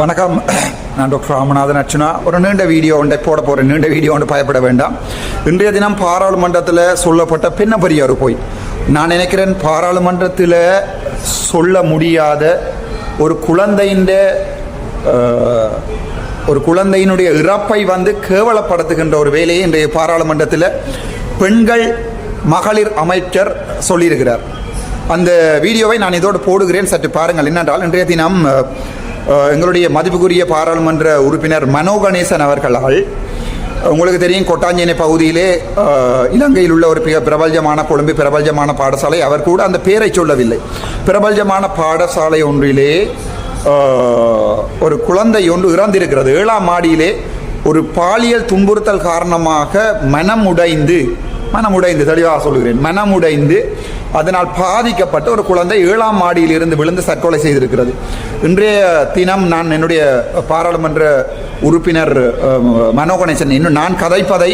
வணக்கம். நான் டாக்டர் ராமநாதன் அர்ச்சுனா. ஒரு நீண்ட வீடியோ ஒன்றை போட போகிறேன். நீண்ட வீடியோ ஒன்று பயப்பட வேண்டாம். இன்றைய தினம் பாராளுமன்றத்தில் சொல்லப்பட்ட பின்னப்பரிய ஒரு போய் நான் நினைக்கிறேன், பாராளுமன்றத்தில் சொல்ல முடியாத ஒரு குழந்தையினுடைய இறப்பை கேவலப்படுத்துகின்ற ஒரு வேலையை இன்றைய பாராளுமன்றத்தில் பெண்கள் மகளிர் அமைச்சர் சொல்லியிருக்கிறார். அந்த வீடியோவை நான் இதோடு போடுகிறேன், சற்று பாருங்கள். என்னென்றால், இன்றைய தினம் எங்களுடைய மதிப்புக்குரிய பாராளுமன்ற உறுப்பினர் மனோ கணேசன் அவர்களால், உங்களுக்கு தெரியும், கொட்டாஞ்சேனை பகுதியிலே இலங்கையில் உள்ள ஒரு பிரபல்யமான கொழும்பு பிரபல்யமான பாடசாலை, அவர் கூட அந்த பேரை சொல்லவில்லை, பிரபல்யமான பாடசாலை ஒன்றிலே ஒரு குழந்தை ஒன்று இறந்திருக்கிறது. 7ஆம் மாடியிலே ஒரு பாலியல் துன்புறுத்தல் காரணமாக மனமுடைந்து தெளிவாக சொல்லுகிறேன், மனமுடைந்து அதனால் பாதிக்கப்பட்ட ஒரு குழந்தை 7ஆம் மாடியில் இருந்து விழுந்து தற்கொலை செய்திருக்கிறது. இன்றைய தினம் நான் என்னுடைய பாராளுமன்ற உறுப்பினர் மனோ கணேசன் இன்னும் நான் கதைப்பதை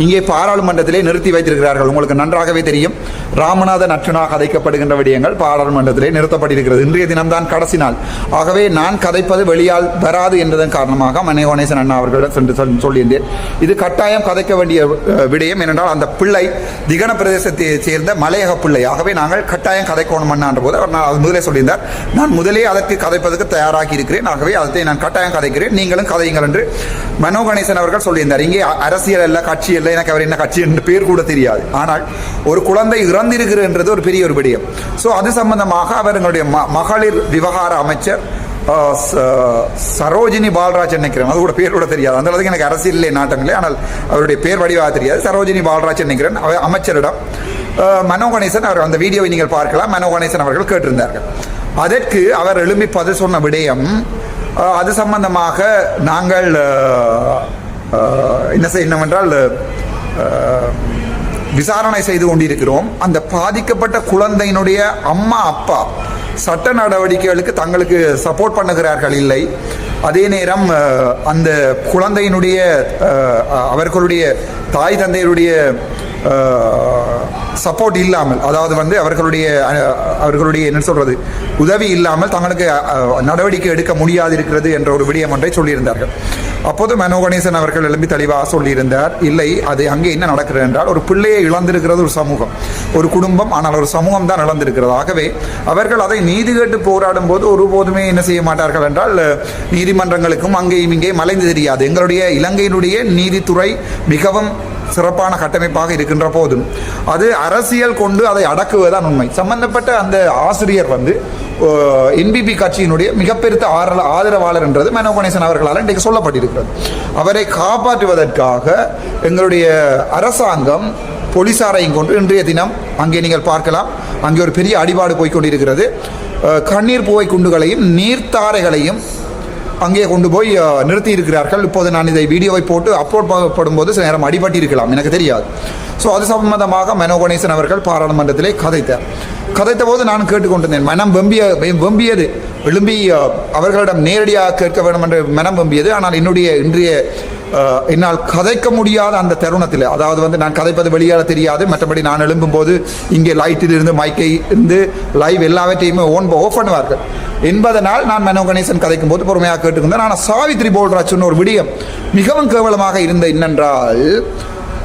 இங்கே பாராளுமன்றத்திலே நிறுத்தி வைத்திருக்கிறார்கள். உங்களுக்கு நன்றாகவே தெரியும், ராமநாதன் அர்ச்சுனா கதைக்கப்படுகின்ற விடயங்கள் பாராளுமன்றத்திலே நிறுத்தப்பட்டிருக்கிறது. இன்றைய தினம்தான் கடைசி நாள். ஆகவே நான் கதைப்பது வெளியால் வராது என்பதன் காரணமாக மனோ கணேசன் அண்ணா அவர்களிடம் சென்று சொல்லியிருந்தேன். இது கட்டாயம் கதைக்க வேண்டிய விடயம். ஏனென்றால் அந்த பிள்ளை திகன பிரதேசத்தை சேர்ந்த மலையக பிள்ளை. ஆகவே நாங்கள் கட்டாயம் கதைக்கணும் என்ற போது அவர் நான் முதலே சொல்லியிருந்தார். நான் முதலே அதற்கு கதைப்பதற்கு தயாராகி இருக்கிறேன். ஆகவே அதை நான் கட்டாயம் கதைக்கிறேன், நீங்களும் கதையுங்கள் என்று மனோ கணேசன் அவர்கள் சொல்லியிருந்தார். இங்கே அரசியல் அல்ல, கட்சி இல்லை, எனக்கு அவர் என்ன கட்சி என்று பேர் கூட தெரியாது. ஆனால் ஒரு குழந்தை இறந்திருக்கிறது ஒரு பெரிய ஒரு விடயம். ஸோ அது சம்பந்தமாக அவர் எங்களுடைய மகளிர் விவகார அமைச்சர் சரோஜினி பால்ராஜ் நினைக்கிறேன், அது கூட பேர் கூட தெரியாது, அந்த அளவுக்கு எனக்கு அரசியலே நாட்டங்களே, ஆனால் அவருடைய பேர் வடிவாக தெரியாது. சரோஜினி பால்ராஜ் நினைக்கிறேன் அமைச்சரிடம் மனோ கணேசன் அவர், அந்த வீடியோவை நீங்கள் பார்க்கலாம், மனோ கணேசன் அவர்கள் கேட்டிருந்தார்கள். அதற்கு அவர் எழுப்பி பதில் சொன்ன விடயம், அது சம்பந்தமாக நாங்கள் என்ன செய்யணும் என்றால் விசாரணை செய்து கொண்டிருக்கிறோம். அந்த பாதிக்கப்பட்ட குழந்தையினுடைய அம்மா அப்பா சட்ட நடவடிக்கைகளுக்கு தங்களுக்கு சப்போர்ட் பண்ணுகிறார்கள் இல்லை. அதே நேரம் அந்த குழந்தையினுடைய அவர்களுடைய தாய் தந்தையருடைய சப்போர்ட் இல்லாமல், அதாவது அவர்களுடைய என்ன சொல்றது, உதவி இல்லாமல் தங்களுக்கு நடவடிக்கை எடுக்க முடியாது இருக்கிறது என்ற ஒரு விடயம் ஒன்றை சொல்லியிருந்தார்கள். அப்போது மனோ கணேசன் அவர்கள் எழுப்பி தெளிவாக சொல்லியிருந்தார், இல்லை, அது அங்கே என்ன நடக்கிறது என்றால், ஒரு பிள்ளையை இழந்திருக்கிறது ஒரு சமூகம், ஒரு குடும்பம், ஆனால் ஒரு சமூகம் தான் இழந்திருக்கிறது. ஆகவே அவர்கள் அதை நீதி கேட்டு போராடும் போது ஒருபோதுமே என்ன செய்ய மாட்டார்கள் என்றால், நீதிமன்றங்களுக்கும் அங்கேயும் இங்கே மலைந்து தெரியாது. எங்களுடைய இலங்கையினுடைய நீதித்துறை மிகவும் சிறப்பான கட்டமைப்பாக இருக்கின்ற போதும் அது அரசியல் கொண்டு அதை அடக்குவதுதான் உண்மை. சம்பந்தப்பட்ட அந்த ஆசிரியர் என்பிபி கட்சியினுடைய மிகப்பெரிய ஆதரவாளர் என்றது மனோ கணேசன் அவர்களால் இன்றைக்கு சொல்லப்பட்டிருக்கிறது. அவரை காப்பாற்றுவதற்காக எங்களுடைய அரசாங்கம் போலீசாரையும் கொண்டு இன்றைய தினம் அங்கே நீங்கள் பார்க்கலாம், அங்கே ஒரு பெரிய அடிபாடு போய்கொண்டிருக்கிறது. கண்ணீர் புகை குண்டுகளையும் நீர்த்தாரைகளையும் அங்கே கொண்டு போய் நிறுத்தி இருக்கிறார்கள். இப்போது நான் இதை வீடியோவை போட்டு அப்லோட் பண்ணப்படும்போது சில நேரம் அடிபட்டி இருக்கலாம், எனக்கு தெரியாது. ஸோ அது சம்பந்தமாக மனோ கணேசன் அவர்கள் பாராளுமன்றத்திலே கதைத்த போது நான் கேட்டுக்கொண்டிருந்தேன். மனம் வெம்பியது, எழும்பி அவர்களிடம் நேரடியாக கேட்க வேண்டும் என்று மனம் வெம்பியது. ஆனால் என்னால் கதைக்க முடியாத அந்த தருணத்தில், அதாவது நான் கதைப்பது வெளியாக தெரியாது, மற்றபடி நான் எழும்பும்போது இங்கே லைட்டில் இருந்து மைக்கை இருந்து லைவ் எல்லாவற்றையுமே ஆஃப் பண்ணுவார்கள் என்பதனால் நான் மனோ கணேசன் கதைக்கும் போது பொறுமையாக கேட்டுக்கொண்டேன். ஆனால் சாவித்ரி பால்ராஜ் சொன்ன ஒரு விடயம் மிகவும் கேவலமாக இருந்த என்னென்றால்,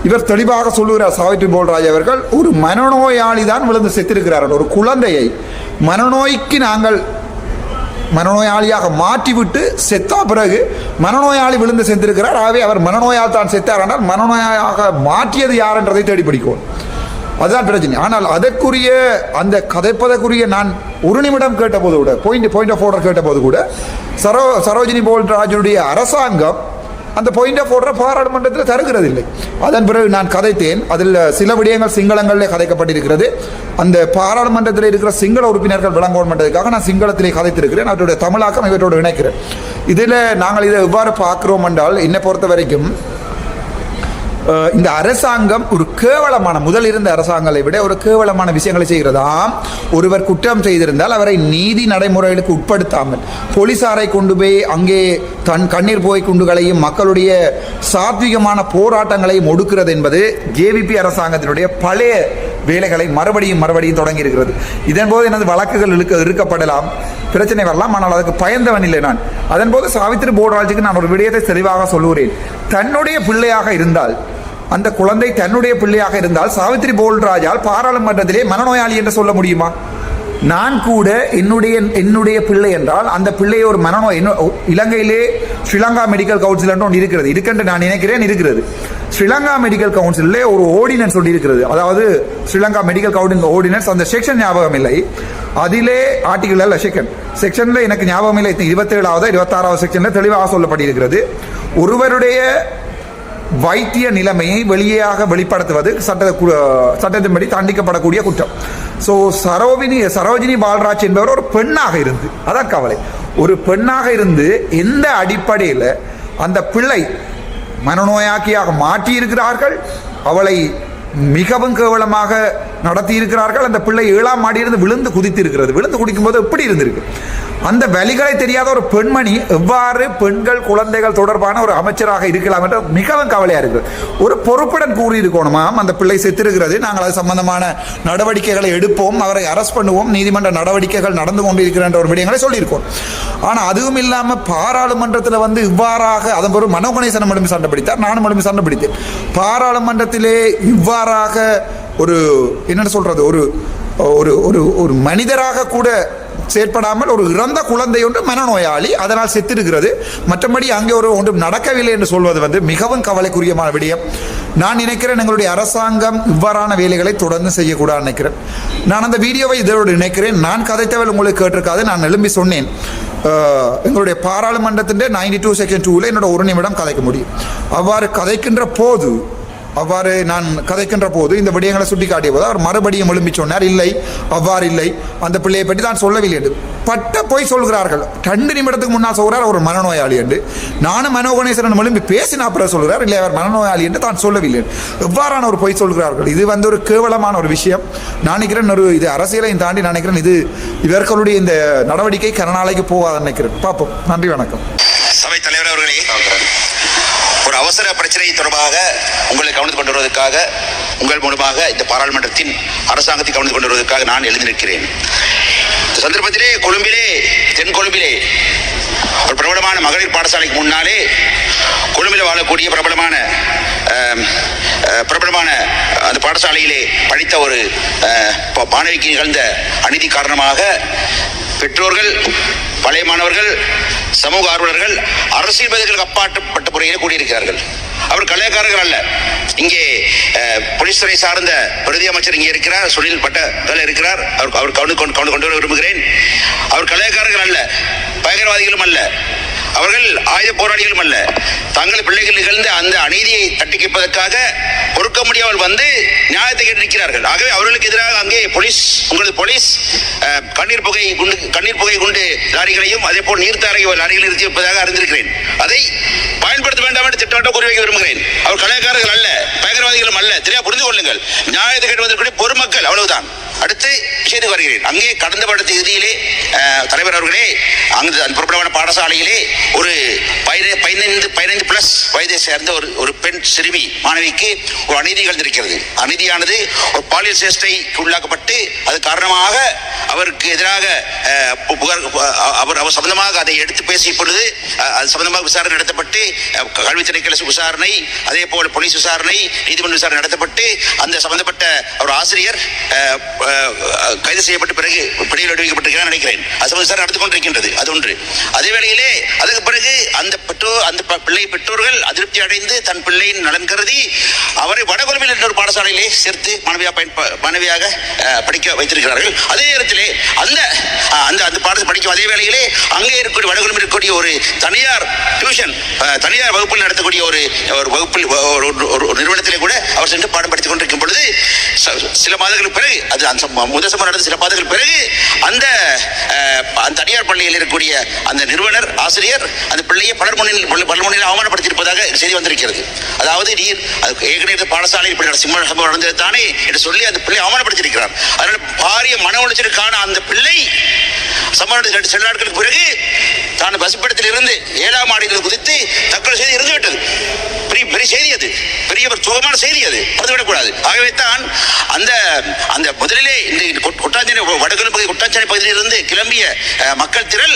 இவர் தெளிவாக சொல்லுகிறார், சாவித்ரி பால்ராஜ் அவர்கள் ஒரு மனநோயாளி தான் விழுந்து செத்திருக்கிறார்கள். ஒரு குழந்தையை மனநோயாளியாக மாற்றிவிட்டு செத்தா பிறகு மனநோயாளி விழுந்து செத்திருக்கிறார். ஆகவே அவர் மனநோயால் தான் செத்தார் என்றால் மனநோயாக மாற்றியது யார் என்றதை தேடி பிடிக்கும், அதுதான் பிரச்சனை. ஆனால் அதற்குரிய அந்த கதைப்பதற்குரிய நான் ஒரு நிமிடம் கேட்டபோது கூட, பாயிண்ட் ஆஃப் ஆர்டர் கேட்டபோது கூட சரோஜினி பால்ராஜுடைய அரசாங்கம் அந்த பாயிண்ட் ஆஃப் ஆர்டர் பாராளுமன்றத்தில் தருகிறது இல்லை. அதன் பிறகு நான் கதைத்தேன். அதில் சில விடயங்கள் சிங்களங்களிலே கதைக்கப்பட்டிருக்கிறது. அந்த பாராளுமன்றத்தில் இருக்கிற சிங்கள உறுப்பினர்கள் விளங்குவோம் என்றதுக்காக நான் சிங்களத்திலே கதைத்திருக்கிறேன். அவருடைய தமிழாக்கம் இவற்றோடு இணைக்கிறேன். இதில் நாங்கள் இதை எவ்வாறு பார்க்கிறோம் என்றால், என்னை பொறுத்த வரைக்கும் இந்த அரசாங்கம் ஒரு கேவலமான, முதல் இருந்த அரசாங்கங்களை விட ஒரு கேவலமான விஷயங்களை செய்கிறதாம். ஒருவர் குற்றம் செய்திருந்தால் அவரை நீதி நடைமுறைகளுக்கு உட்படுத்தாமல் போலீசாரை கொண்டு போய் அங்கே கண்ணீர் புகை குண்டுகளையும் மக்களுடைய சாத்விகமான போராட்டங்களையும் ஒடுக்கிறது என்பது ஜேவிபி அரசாங்கத்தினுடைய பழைய வேலைகளை மறுபடியும் தொடங்கி இருக்கிறது. இதன் போது எனது வழக்குகள் இருக்கப்படலாம், பிரச்சனை வரலாம். ஆனால் அதுக்கு பயந்தவன் இல்லை நான். அதன் போது சாவித்திரி போடராஜுக்கு நான் ஒரு விடயத்தை தெளிவாக சொல்லுகிறேன். தன்னுடைய பிள்ளையாக இருந்தால், அந்த குழந்தை தன்னுடைய பிள்ளையாக இருந்தால் சாவித்திரி போல்ராஜால் பாராளுமன்றத்திலே மனநோயாளி என்று சொல்ல முடியுமா? நான் கூட என்னுடைய பிள்ளை என்றால் அந்த பிள்ளையை ஒரு மனநோய், இலங்கையிலே ஸ்ரீலங்கா மெடிக்கல் கவுன்சில் என்று ஒன்று இருக்கிறது நான் நினைக்கிறேன் இருக்கிறது. ஸ்ரீலங்கா மெடிக்கல் கவுன்சிலே ஒரு ஓர்டினன்ஸ் ஒன்று இருக்கிறது. அதாவது ஸ்ரீலங்கா மெடிக்கல் கவுன்சில் ஓர்டினன்ஸ், அந்த செக்ஷன் ஞாபகம் இல்லை. அதிலே ஆர்டிகல் அல்ல, செக்ஷன்ல எனக்கு ஞாபகம் இல்லை. 27வது 26வது செக்ஷன்ல தெளிவாக சொல்லப்பட்டிருக்கிறது. ஒருவருடைய வைத்திய நிலைமையை வெளிப்படுத்துவது சட்டத்தின்படி தண்டிக்கப்படக்கூடிய குற்றம். ஸோ சரோஜினி பால்ராஜ் என்பவர் ஒரு பெண்ணாக இருந்து, அதான் கவலை, ஒரு பெண்ணாக இருந்து எந்த அடிப்படையில் அந்த பிள்ளை மனநோயாக்கியாக மாற்றியிருக்கிறார்கள், அவளை மிகவும் கேவலமாக நடத்தி இருக்கிறார்கள். அந்த பிள்ளை 7ஆம் மாடியிலிருந்து விழுந்து குதிக்கும் போது எப்படி இருந்திருக்கு? அந்த வலிகளை தெரியாத ஒரு பெண்மணி எவ்வாறு பெண்கள் குழந்தைகள் தொடர்பான ஒரு அமைச்சராக இருக்கலாம் என்ற மிகவும் கவலையா இருக்கு. ஒரு பொறுப்புடன் கூறியிருக்கணுமாம், அந்த பிள்ளை செத்திருக்கிறது, நாங்கள் அது சம்பந்தமான நடவடிக்கைகளை எடுப்போம், அவரை அரெஸ்ட் பண்ணுவோம், நீதிமன்ற நடவடிக்கைகள் நடந்து கொண்டிருக்கிற ஒரு விடயங்களை சொல்லியிருக்கோம். ஆனால் அதுவும் இல்லாமல் பாராளுமன்றத்தில் வந்து இவ்வாறாக, அதன் பிறகு மனோ கணேசன் மட்டும் சண்டை பிடித்தார், நானும் மட்டும் சண்டை பிடித்தேன். பாராளுமன்றத்திலே இவ்வாறாக ஒரு என்ன சொல்றது, ஒரு மனிதராக கூட செயற்படாமல் ஒரு இறந்த குழந்தை ஒன்று மனநோயாளி அதனால் செத்திருக்கிறது. மற்றபடி அங்கே ஒன்றும் நடக்கவில்லை என்று சொல்வது வந்து மிகவும் கவலைக்குரியமான விடயம். நான் நினைக்கிறேன் எங்களுடைய அரசாங்கம் இவ்வாறான வேலைகளை தொடர்ந்து செய்யக்கூடாது நினைக்கிறேன். நான் அந்த வீடியோவை இதோடு நினைக்கிறேன். நான் கதைத்தவள் உங்களுக்கு கேட்டிருக்காது, நான் எழும்பி சொன்னேன். எங்களுடைய பாராளுமன்றத்தின் 92 செக்ஷன் 2ல் என்னோட 1 நிமிடம் கதைக்க முடியும். அவ்வாறு நான் கதைக்கின்ற போது இந்த விடயங்களை சுட்டி காட்டிய போது அவர் மறுபடியும் எழும்பி சொன்னார், இல்லை அவ்வாறு இல்லை, அந்த பிள்ளையை பற்றி தான் சொல்லவில்லை என்று. பட்ட போய் சொல்கிறார்கள். 2 நிமிடத்துக்கு முன்னால் சொல்கிறார் அவர் மனநோயாளி என்று. நானும் மனோ கணேசன் எழும்பி பேசின அப்புறம் சொல்கிறார், இல்லை அவர் மனநோயாளி என்று தான் சொல்லவில்லை. எவ்வாறான ஒரு பொய் சொல்கிறார்கள்? இது வந்து ஒரு கேவலமான ஒரு விஷயம். நான் நினைக்கிறேன் இது அரசியலையும் தாண்டி நினைக்கிறேன் இது இவர்களுடைய இந்த நடவடிக்கை கனநாளைக்கு போகாத நினைக்கிறேன். பார்ப்போம். நன்றி, வணக்கம். சபை தலைவர் அவர்களே, ஒரு அவசர பிரச்சனை தொடர்பாக உங்களை கவனித்துக் கொண்டு வருவதற்காக, உங்கள் மூலமாக இந்த பாராளுமன்றத்தின் அரசாங்கத்தை கவனித்துக் கொண்டு வருவதற்காக நான் எழுந்திருக்கிறேன். இந்த சந்தர்ப்பத்திலே தென் கொழும்பிலே ஒரு பிரபலமான மகளிர் பாடசாலைக்கு முன்னாலே கொழும்பில் வாழக்கூடிய பிரபலமான அந்த பாடசாலையிலே படித்த ஒரு மாணவிக்கு நிகழ்ந்த அநீதி காரணமாக பெற்றோர்கள், பழைய மாணவர்கள், சமூக ஆர்வலர்கள் அரசியல்வாதிகளுக்கு அப்பாற்பட்ட முறையில் கூடியிருக்கிறார்கள். அவர் கலையக்காரர்கள் அல்ல. இங்கே போலீஸ் துறை சார்ந்த பிரதி அமைச்சர் இங்கே இருக்கிறார், சுனில் பட்டேல் இருக்கிறார். அவர் கொண்டு வர விரும்புகிறேன். அவர் கலையக்காரர்கள் அல்ல, பயங்கரவாதிகளும் அல்ல, அவர்கள் ஆயுத போராளிகளும் அல்ல. தங்கள் பிள்ளைகள் நிகழ்ந்த அந்த அநீதியை தட்டி கேட்பதற்காக பொறுக்க முடியாமல் வந்து நியாயத்தை கேட்டு நிற்கிறார்கள். ஆகவே அவர்களுக்கு எதிராக அங்கே உங்களது போலீஸ் கண்ணீர் புகை குண்டு லாரிகளையும் அதே போல் நீர்த்தாரை லாரிகளை நிறுத்தி வைப்பதாக அறிந்திருக்கிறேன். அதை பயன்படுத்த வேண்டாம் என்று திட்டவட்டம் கூறி வைக்க விரும்புகிறேன். அவர் கலையக்காரர்கள் அல்ல, பயங்கரவாதிகளும் அல்ல. சரியா புரிந்து கொள்ளுங்கள். நியாயத்தை கேட்பதற்கு பொதுமக்கள், அவ்வளவுதான். அடுத்து விஷயத்துக்கு வருகிறேன். அங்கே கடந்த வருடத்து இறுதியிலே தலைவர் அவர்களே, அங்கு அந்த பிரபலமான பாடசாலையிலே ஒரு 15+ வயதை சேர்ந்த ஒரு பெண் சிறுமி மாணவிக்கு ஒரு அநீதி நிகழ்ந்திருக்கிறது. அநீதியானது ஒரு பாலியல் சேஷ்டைக்கு உள்ளாக்கப்பட்டு அது காரணமாக அவருக்கு எதிராக அவர் சம்பந்தமாக அதை எடுத்து பேசிய பொழுது அது சம்பந்தமாக விசாரணை நடத்தப்பட்டு கல்வி திணைக்கள விசாரணை, அதே போல போலீஸ் விசாரணை, நீதிமன்ற விசாரணை நடத்தப்பட்டு அந்த சம்பந்தப்பட்ட ஒரு ஆசிரியர் கைது செய்யப்பட்ட பிறகு பிடியில் விடுவிக்கப்பட்டிருக்கிறார் நினைக்கிறேன். அது விசாரணை நடந்து கொண்டிருக்கின்றது. அது ஒன்று. அதே வேளையிலே அதுக்கு பிறகு அந்த பிள்ளை பெற்றோர்கள் அதிருப்தி அடைந்து தன் பிள்ளையின் நலன் கருதி அவரை வடகொழும்பில் என்ற ஒரு பாடசாலையிலே சேர்த்து மாணவியாக படிக்க வைத்திருக்கிறார்கள். அதே நேரத்திலே அந்த பாடத்தை படிக்கும் அதே வேளையிலே அங்கே இருக்கக்கூடிய வடகொழும்பில் இருக்கக்கூடிய ஒரு தனியார் வகுப்பில் நடத்தக்கூடிய ஒரு வகுப்பில் ஒரு நிறுவனத்திலே கூட அவர் சென்று பாடம் படித்துக் கொண்டிருக்கும் பொழுது சில மாதங்களுக்கு பிறகு முதல் சம்பவம் நடந்த சில மாதங்களுக்கு பிறகு அந்த தனியார் பள்ளியில் இருக்கக்கூடிய அந்த நிறுவனர் ஆசிரியர் அந்த பிள்ளையை பலர் முன்னில் அவமானப்படுத்தியிருப்பதாக செய்தி வந்திருக்கிறது. அதாவது நீர் ஏற்கனவே பாடசாலை இப்படி சம்பவம் நடந்தது தானே என்று சொல்லி அந்த பிள்ளை அவமானப்படுத்தியிருக்கிறார். அதனால பாரிய மன உளைச்சலுக்கான அந்த பிள்ளை சம்பவம் சில நாட்களுக்கு பிறகு தான் பசுப்படத்தில் இருந்து 7ஆம் மாடியில் குதித்து தற்கொலை செய்து இருந்துவிட்டது. பெரிய செய்தி, அது பெரிய சுகமான செய்தி, அது மறந்துவிடக்கூடாது. ஆகவே தான் அந்த அந்த முதலிலே இந்த கொட்டாஞ்சேனை வடகிழக்கு பகுதி கொட்டாஞ்சேனை பகுதியிலிருந்து கிளம்பிய மக்கள் திரள்,